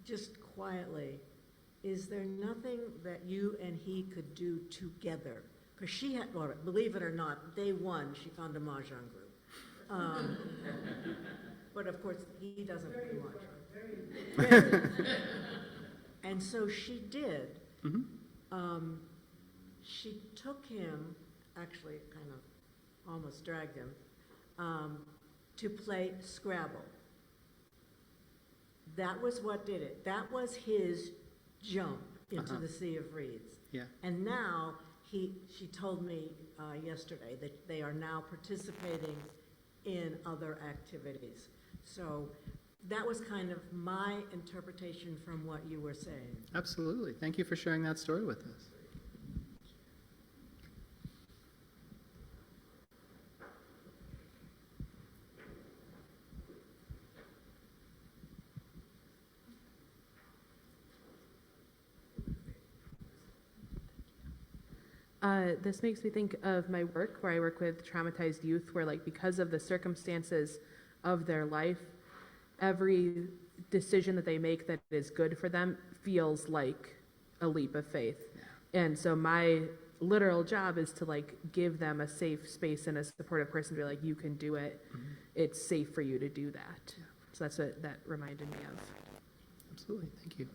just quietly, is there nothing that you and he could do together? Because she had, well, believe it or not, day one, she found a mahjong group. But of course, he doesn't play mahjong. And so she did. She took him, actually kind of almost dragged him, to play Scrabble. That was what did it. That was his jump into the sea of reeds. Yeah. And now she told me yesterday that they are now participating in other activities. So that was kind of my interpretation from what you were saying. Absolutely. Thank you for sharing that story with us. This makes me think of my work where I work with traumatized youth where like because of the circumstances of their life, every decision that they make that is good for them feels like a leap of faith. And so my literal job is to like give them a safe space and a supportive person to be like, you can do it. It's safe for you to do that. So that's what that reminded me of. Absolutely. Thank you.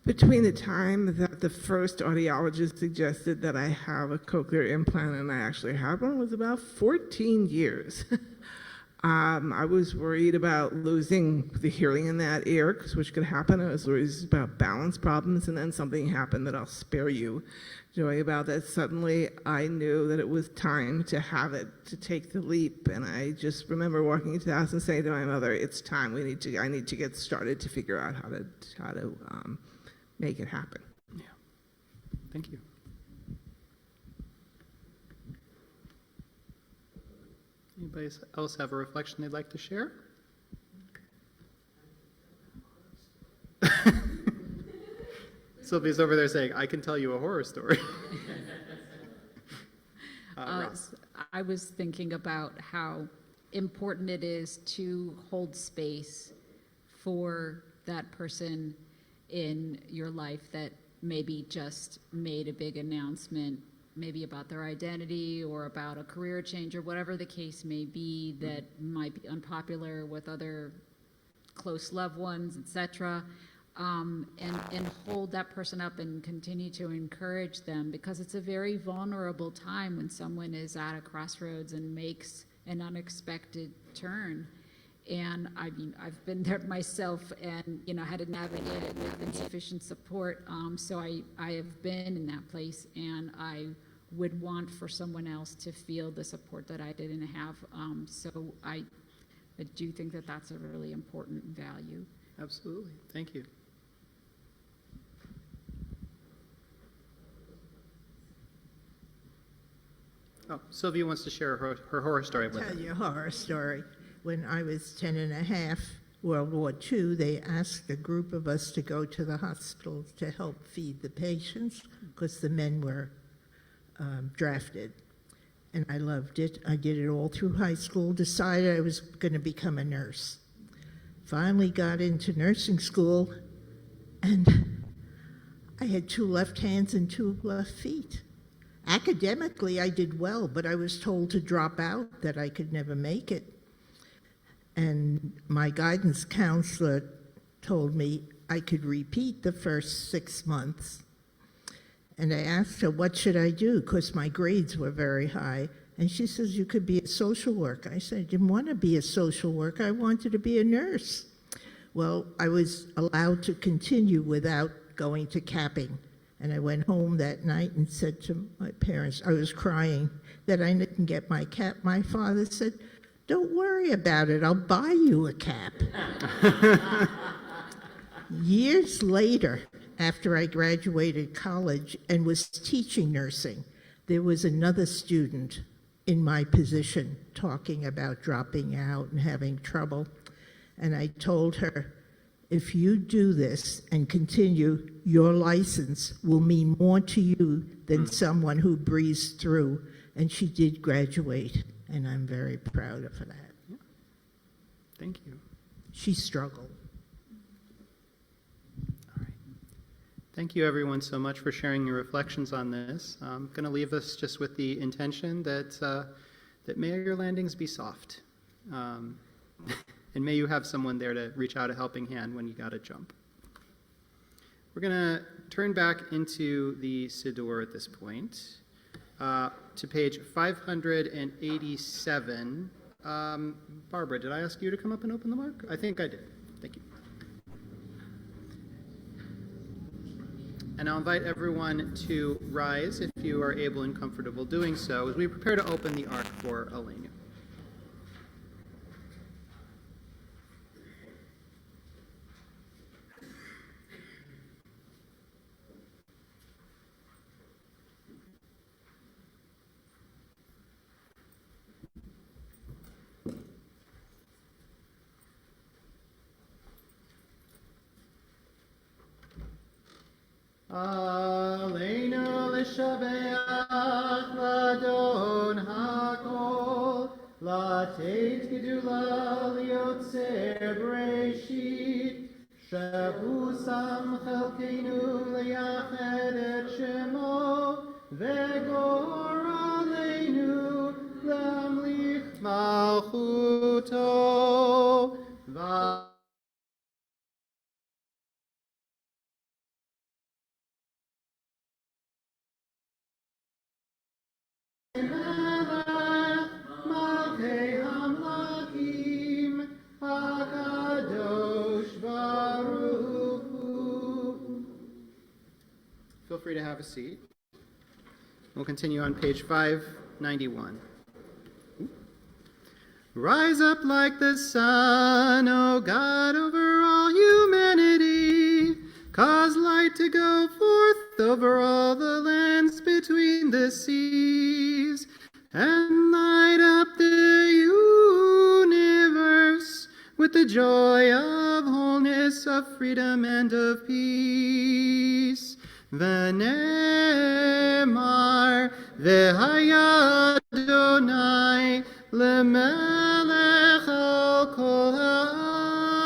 Between the time that the first audiologist suggested that I have a cochlear implant and I actually had one was about 14 years. I was worried about losing the hearing in that ear, which could happen. I was worried about balance problems, and then something happened that I'll spare you, Joy, about that. Suddenly, I knew that it was time to have it, to take the leap, and I just remember walking into the house and saying to my mother, "It's time. I need to get started to figure out how to make it happen." Yeah. Thank you. Anybody else have a reflection they'd like to share? Sylvia's over there saying, "I can tell you a horror story." Ross. I was thinking about how important it is to hold space for that person in your life that maybe just made a big announcement, maybe about their identity or about a career change or whatever the case may be that might be unpopular with other close loved ones, etc. And hold that person up and continue to encourage them, because it's a very vulnerable time when someone is at a crossroads and makes an unexpected turn. And I mean, I've been there myself and, had to navigate it with insufficient support. So I have been in that place, and I would want for someone else to feel the support that I didn't have. So I do think that that's a really important value. Absolutely. Thank you. Oh, Sylvia wants to share her horror story with us. Tell you a horror story. When I was 10 and a half, World War II, they asked a group of us to go to the hospital to help feed the patients because the men were drafted. And I loved it. I did it all through high school, decided I was going to become a nurse. Finally got into nursing school, and I had 2 left hands and 2 left feet. Academically, I did well, but I was told to drop out, that I could never make it. And my guidance counselor told me I could repeat the first 6 months. And I asked her, what should I do? Because my grades were very high. And she says, you could be a social worker. I said, I didn't want to be a social worker. I wanted to be a nurse. Well, I was allowed to continue without going to capping. And I went home that night and said to my parents, I was crying that I didn't get my cap. My father said, don't worry about it. I'll buy you a cap. Years later, after I graduated college and was teaching nursing, there was another student in my position talking about dropping out and having trouble. And I told her, if you do this and continue, your license will mean more to you than someone who breezed through. And she did graduate, and I'm very proud of that. Yeah. Thank you. She struggled. All right. Thank you, everyone, so much for sharing your reflections on this. I'm going to leave us just with the intention that may your landings be soft. And may you have someone there to reach out a helping hand when you got to jump. We're going to turn back into the Siddur at this point, to page 587. Barbara, did I ask you to come up and open the book? I think I did. Thank you. And I'll invite everyone to rise if you are able and comfortable doing so as we prepare to open the Ark for Aleinu. Aleinu l'shabeach l'adon hakol, l'teit gedula liotzer breshit, shehu sam chelkeinu liyached et shemo, v'gor aleinu l'amlich malchuto. Feel free to have a seat. We'll continue on page 591. Rise up like the sun, O God, over all humanity. Cause light to go forth over all the lands between the seas, and light up the universe with the joy of wholeness, of freedom, and of peace. V'ne'emar v'haya Adonai lemelech al kol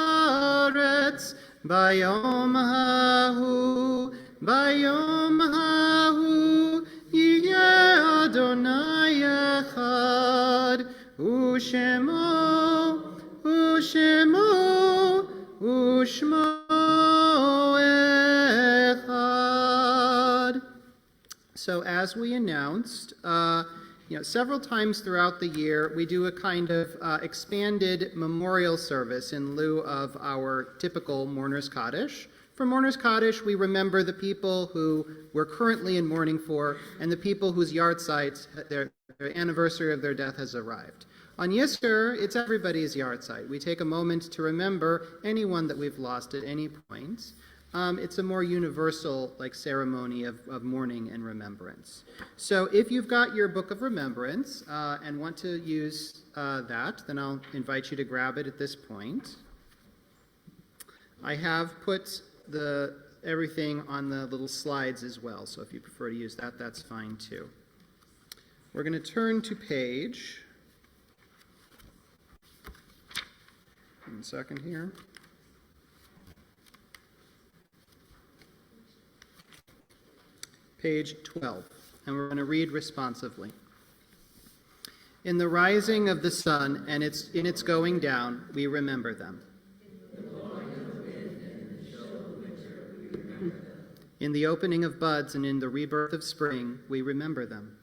haaretz bayom hahu yeh Adonai echad u'shemo echad. So as we announced, several times throughout the year, we do a kind of expanded memorial service in lieu of our typical Mourner's Kaddish. For Mourner's Kaddish, we remember the people who we're currently in mourning for and the people whose yahrzeit, their anniversary of their death has arrived. On Yisr, it's everybody's yahrzeit. We take a moment to remember anyone that we've lost at any point. It's a more universal ceremony of mourning and remembrance. So if you've got your Book of Remembrance and want to use that, then I'll invite you to grab it at this point. I have put everything on the little slides as well, so if you prefer to use that, that's fine too. We're going to turn to page... One second here. Page 12, and we're going to read responsively. In the rising of the sun and in its going down, we remember them. In the opening of buds and in the rebirth of spring, we remember them.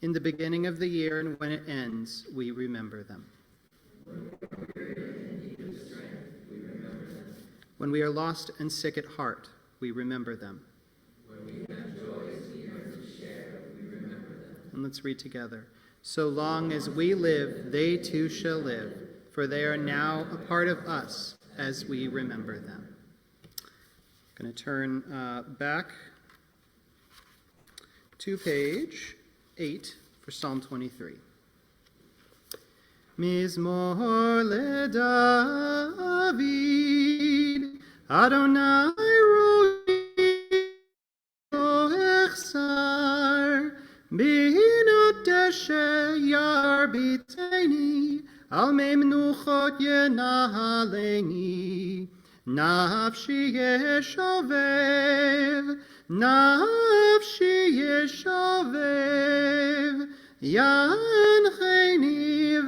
In the beginning of the year and when it ends, we remember them. When we are lost and sick at heart, we remember them. And let's read together. So long as we live, they too shall live, for they are now a part of us as we remember them. I'm going to turn back to page 8 for Psalm 23. Mizmor leDavid, Adonai roi echsar, binot deshe yarbiteni, al mei menuchot yenahaleni, nafshi yeshovev, nafshi yeshovev, yancheni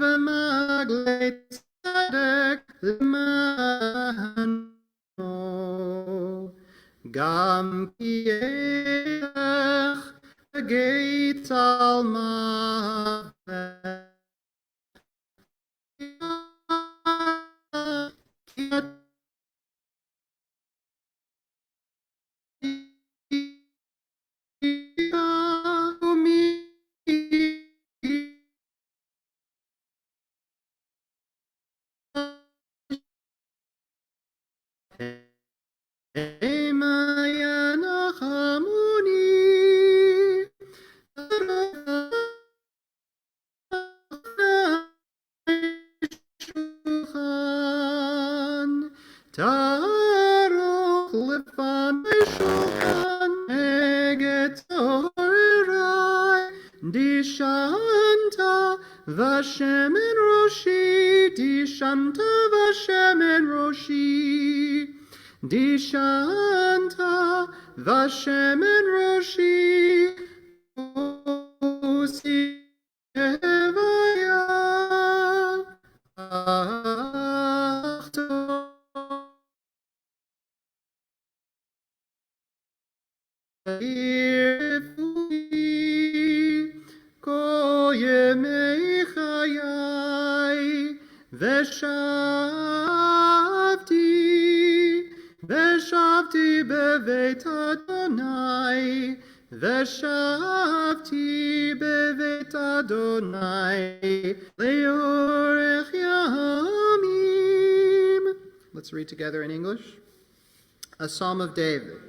v'magle tzedek l'mano, gam ki elech geit al mavet, Taruch lefanei shulchan eget orai, dishanta v'shemen roshi, dishanta v'shemen roshi, dishanta v'shemen roshi, usi evaya achto. Veshavti beveit Adonai, Veshavti beveit Adonai, leorech yamim. Let's read together in English. A Psalm of David.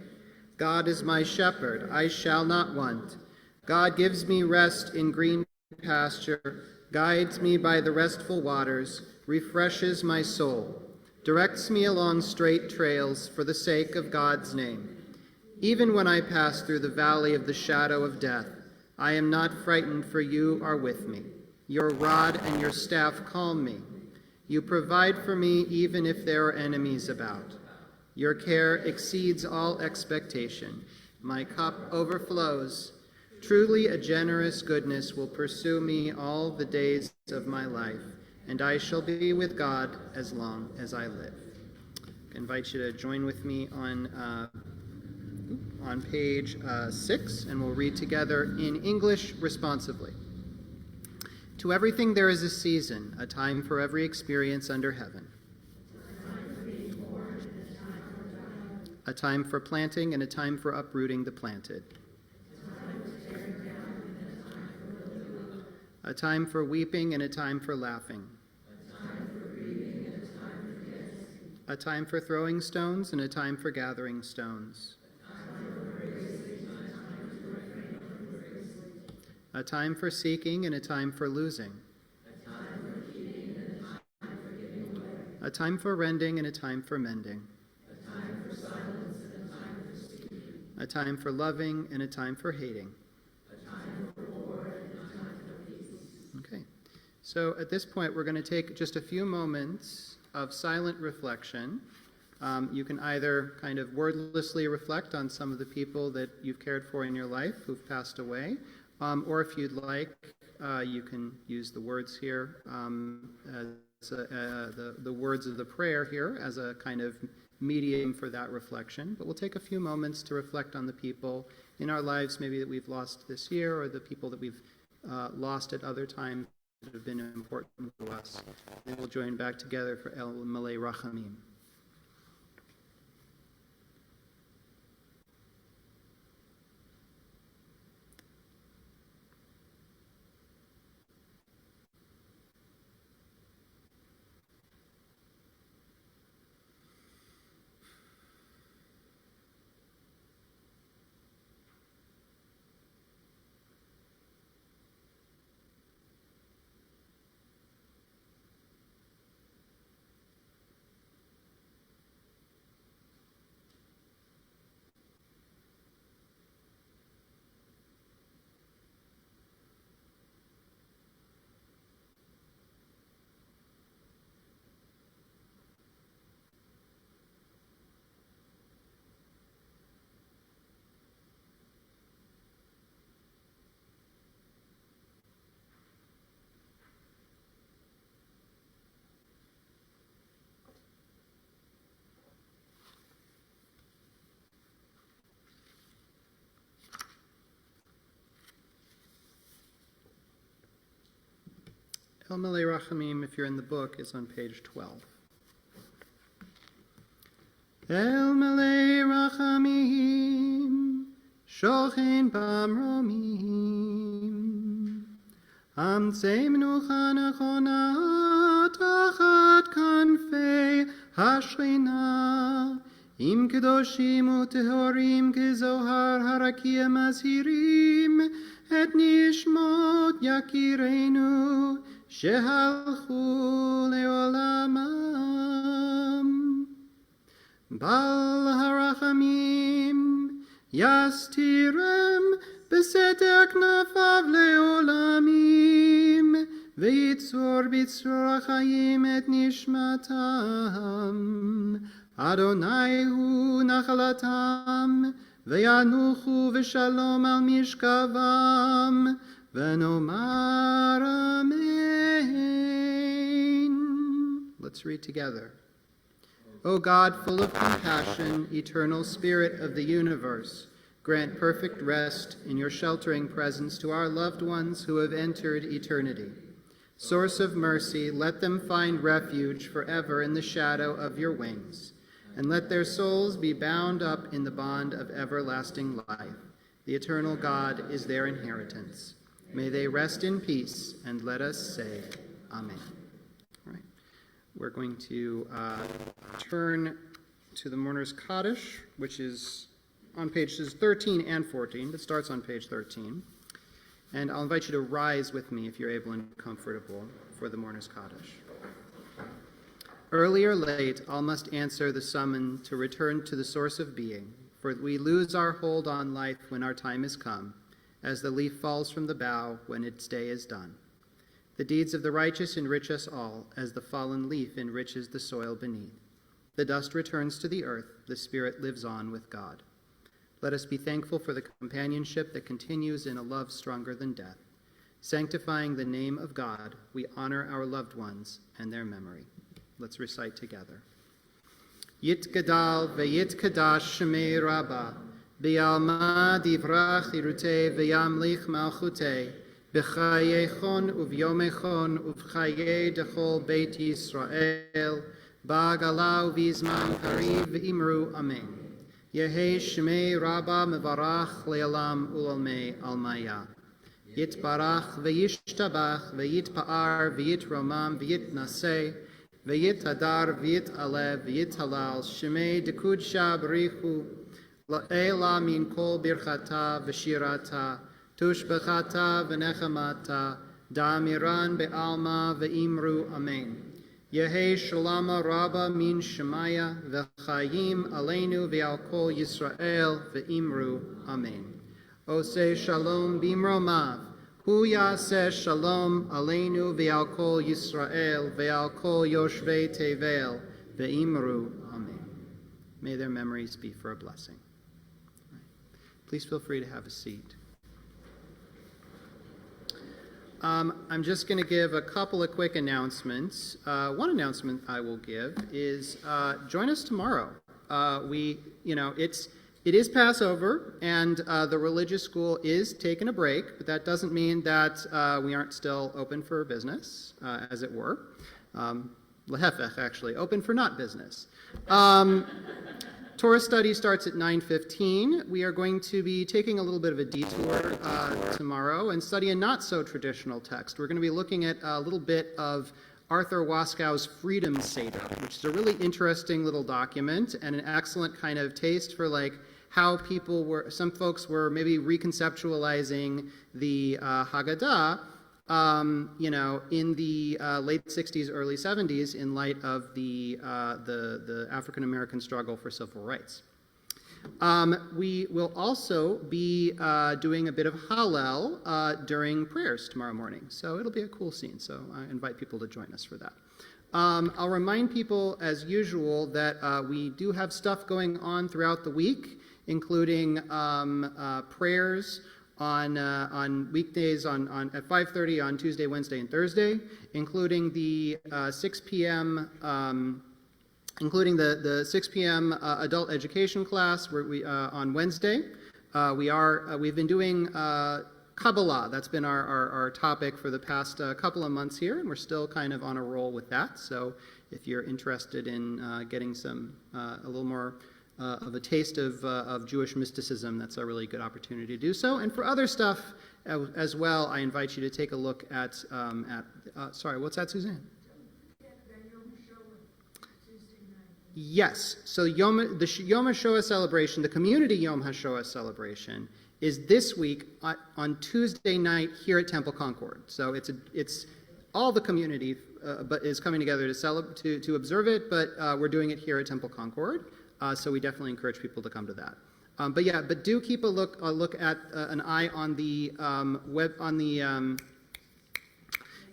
God is my shepherd, I shall not want. God gives me rest in green pasture, guides me by the restful waters, refreshes my soul, directs me along straight trails for the sake of God's name. Even when I pass through the valley of the shadow of death, I am not frightened, for you are with me. Your rod and your staff calm me. You provide for me even if there are enemies about. Your care exceeds all expectation. My cup overflows. Truly a generous goodness will pursue me all the days of my life, and I shall be with God as long as I live. I invite you to join with me on page 6, and we'll read together in English responsively. To everything there is a season, a time for every experience under heaven. A time for planting and a time for uprooting the planted. A time for weeping and a time for laughing. A time for throwing stones and a time for gathering stones. A time for seeking and a time for losing. A time for rending and a time for mending. A time for loving and a time for hating. Okay, so at this point we're going to take just a few moments of silent reflection. You can either kind of wordlessly reflect on some of the people that you've cared for in your life who've passed away, or if you'd like, you can use the words here as the words of the prayer here as a kind of medium for that reflection. But we'll take a few moments to reflect on the people in our lives maybe that we've lost this year, or the people that we've lost at other times that have been important to us. And we'll join back together for El Malei Rachamim. El Malei Rachamim, if you're in the book, is on page 12. El Malei Rachamim, Shochen Bamromim, Amtzei Menucha Nechona, Tachat Kanfei Hashchina, Im Kedoshim Utehorim Kezohar Harakia Mazhirim, Et Nishmot Yakirenu, Shehalchu leolamam. Bal harachamim yastirem beseter knafav leolamim veitzor bitzor achayim et nishmatam. Adonai hu nachalatam veyanuchu v'shalom al mishkavam. V'nomar amen. Let's read together. O God, full of compassion, eternal Spirit of the universe, grant perfect rest in your sheltering presence to our loved ones who have entered eternity. Source of mercy, let them find refuge forever in the shadow of your wings, and let their souls be bound up in the bond of everlasting life. The eternal God is their inheritance. May they rest in peace, and let us say, Amen. All right. We're going to turn to the Mourner's Kaddish, which is on pages 13 and 14, but starts on page 13. And I'll invite you to rise with me, if you're able and comfortable, for the Mourner's Kaddish. Early or late, all must answer the summon to return to the source of being, for we lose our hold on life when our time is come, as the leaf falls from the bough when its day is done. The deeds of the righteous enrich us all, as the fallen leaf enriches the soil beneath. The dust returns to the earth, the spirit lives on with God. Let us be thankful for the companionship that continues in a love stronger than death. Sanctifying the name of God, we honor our loved ones and their memory. Let's recite together. Yit Gadal ve'yit Kadash Shemei Rabbah, B'yalma divrach irute v'yamlich malchute, b'chayechon uvyomechon uvchaye dechol Beit Yisrael, ba'gala uvizman kariv imru amen. Yehe shmei Rabba mevarach le'alam ulalmei almaya. Yitbarach v'yishtabach v'yitpa'ar v'yitromam v'yitnaseh v'yitadar v'yitalev v'yithalal shmei dekudsha b'richu La'ela min kol birchata v'shirata, tushbechata v'nechamata, da'amiran be'alma v'imru amen. Yehe shalama rabba min shemaya v'chayim aleinu v'al kol Yisrael v'imru amen. Ose shalom bimromav, hu yaseh shalom aleinu v'al kol Yisrael v'al kol yoshvei tevel v'imru amen. May their memories be for a blessing. Please feel free to have a seat. I'm just going to give a couple of quick announcements. One announcement I will give is join us tomorrow. It is Passover, and the religious school is taking a break, but that doesn't mean that we aren't still open for business, as it were. Lehefech, actually, open for not business. Torah study starts at 9:15. We are going to be taking a little bit of a detour tomorrow and study a not-so-traditional text. We're going to be looking at a little bit of Arthur Waskow's Freedom Seder, which is a really interesting little document and an excellent kind of taste for how some folks were maybe reconceptualizing the Haggadah, in the late 60s, early 70s, in light of the African-American struggle for civil rights. We will also be doing a bit of Hallel during prayers tomorrow morning, so it'll be a cool scene, so I invite people to join us for that. I'll remind people, as usual, that we do have stuff going on throughout the week, including prayers on weekdays at 5:30 on Tuesday, Wednesday, and Thursday, including the 6 p.m. The 6 p.m. Adult education class where on Wednesday. We've been doing Kabbalah. That's been our topic for the past couple of months here, and we're still kind of on a roll with that. So if you're interested in getting a little more of a taste of Jewish mysticism, that's a really good opportunity to do so. And for other stuff as well, I invite you to take a look at sorry, what's that, Suzanne? Yes, so the Yom HaShoah celebration, the community Yom HaShoah celebration, is this week on Tuesday night here at Temple Concord. So it's all the community but is coming together to observe it, but we're doing it here at Temple Concord. So we definitely encourage people to come to that. But do keep a look at an eye on the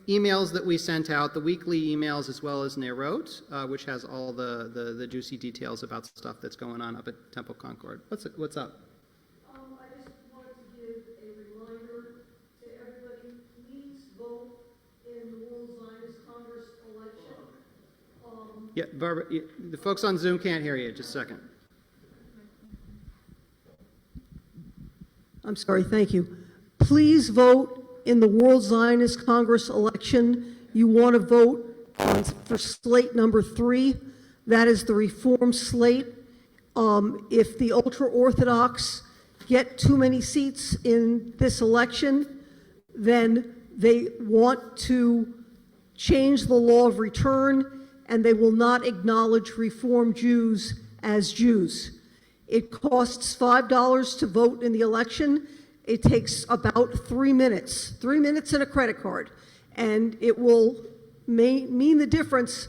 emails that we sent out, the weekly emails as well as Neirot, which has all the juicy details about stuff that's going on up at Temple Concord. What's up? I just wanted to give a reminder to everybody, please vote in the World Zionist Congress election. Yeah, Barbara, the folks on Zoom can't hear you. Just a second. I'm sorry, thank you. Please vote in the World Zionist Congress election. You want to vote for slate number 3. That is the Reform slate. If the ultra-Orthodox get too many seats in this election, then they want to change the law of return, and they will not acknowledge Reform Jews as Jews. It costs $5 to vote in the election. It takes about 3 minutes, 3 minutes and a credit card, and it will mean the difference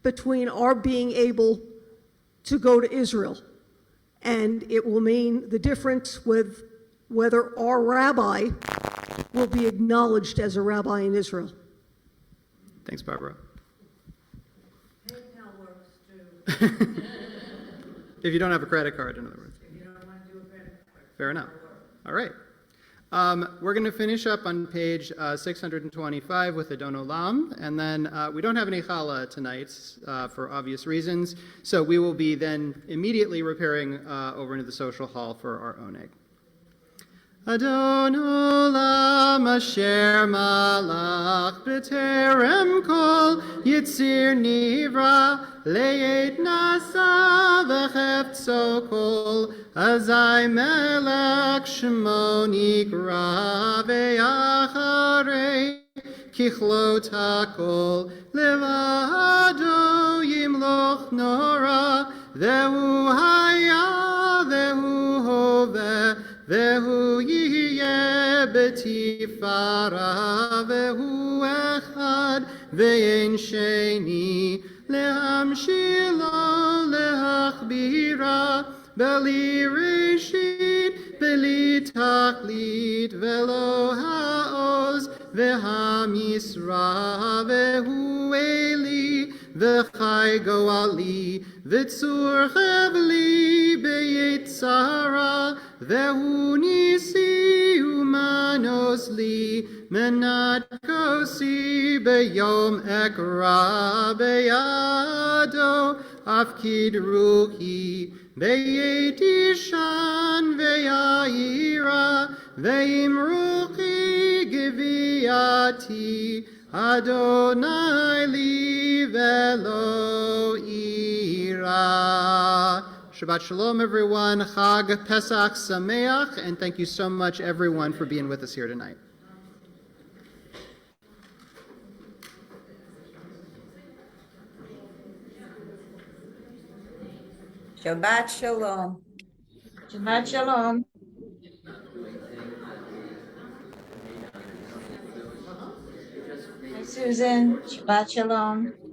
between our being able to go to Israel, and it will mean the difference with whether our rabbi will be acknowledged as a rabbi in Israel. Thanks, Barbara. PayPal works too. If you don't have a credit card, in other words. If you don't want to do a credit card. Fair enough. All right. We're going to finish up on page 625 with Adon Olam, and then we don't have any challah tonight for obvious reasons, so we will be then immediately repairing over into the social hall for our oneg. Adon Olam asher malach b'terem kol yitzir nivra le'et nasa v'cheftso kol azai melech shmo nikra ve'acharei kichlot hakol levado yimloch nora ve'hu haya ve'hu hoveh ve'hu yiyeh betifara ve'hu echad ve'en sheni lehamshilo lehachbira beli reshit beli tachlit velo ha'oz ve'hamisra ve'hu eli ve'chai goali ve'tzur chevli be'yitzara ve'hu nisi umanos li menat kosi beyom ekra beyado afkid ruhi beyeti shan veyaira veim ruhi giviati Adonai li velo ira. Shabbat Shalom, everyone. Chag Pesach Sameach, and thank you so much, everyone, for being with us here tonight. Shabbat Shalom. Shabbat Shalom. Hi, Susan. Shabbat Shalom.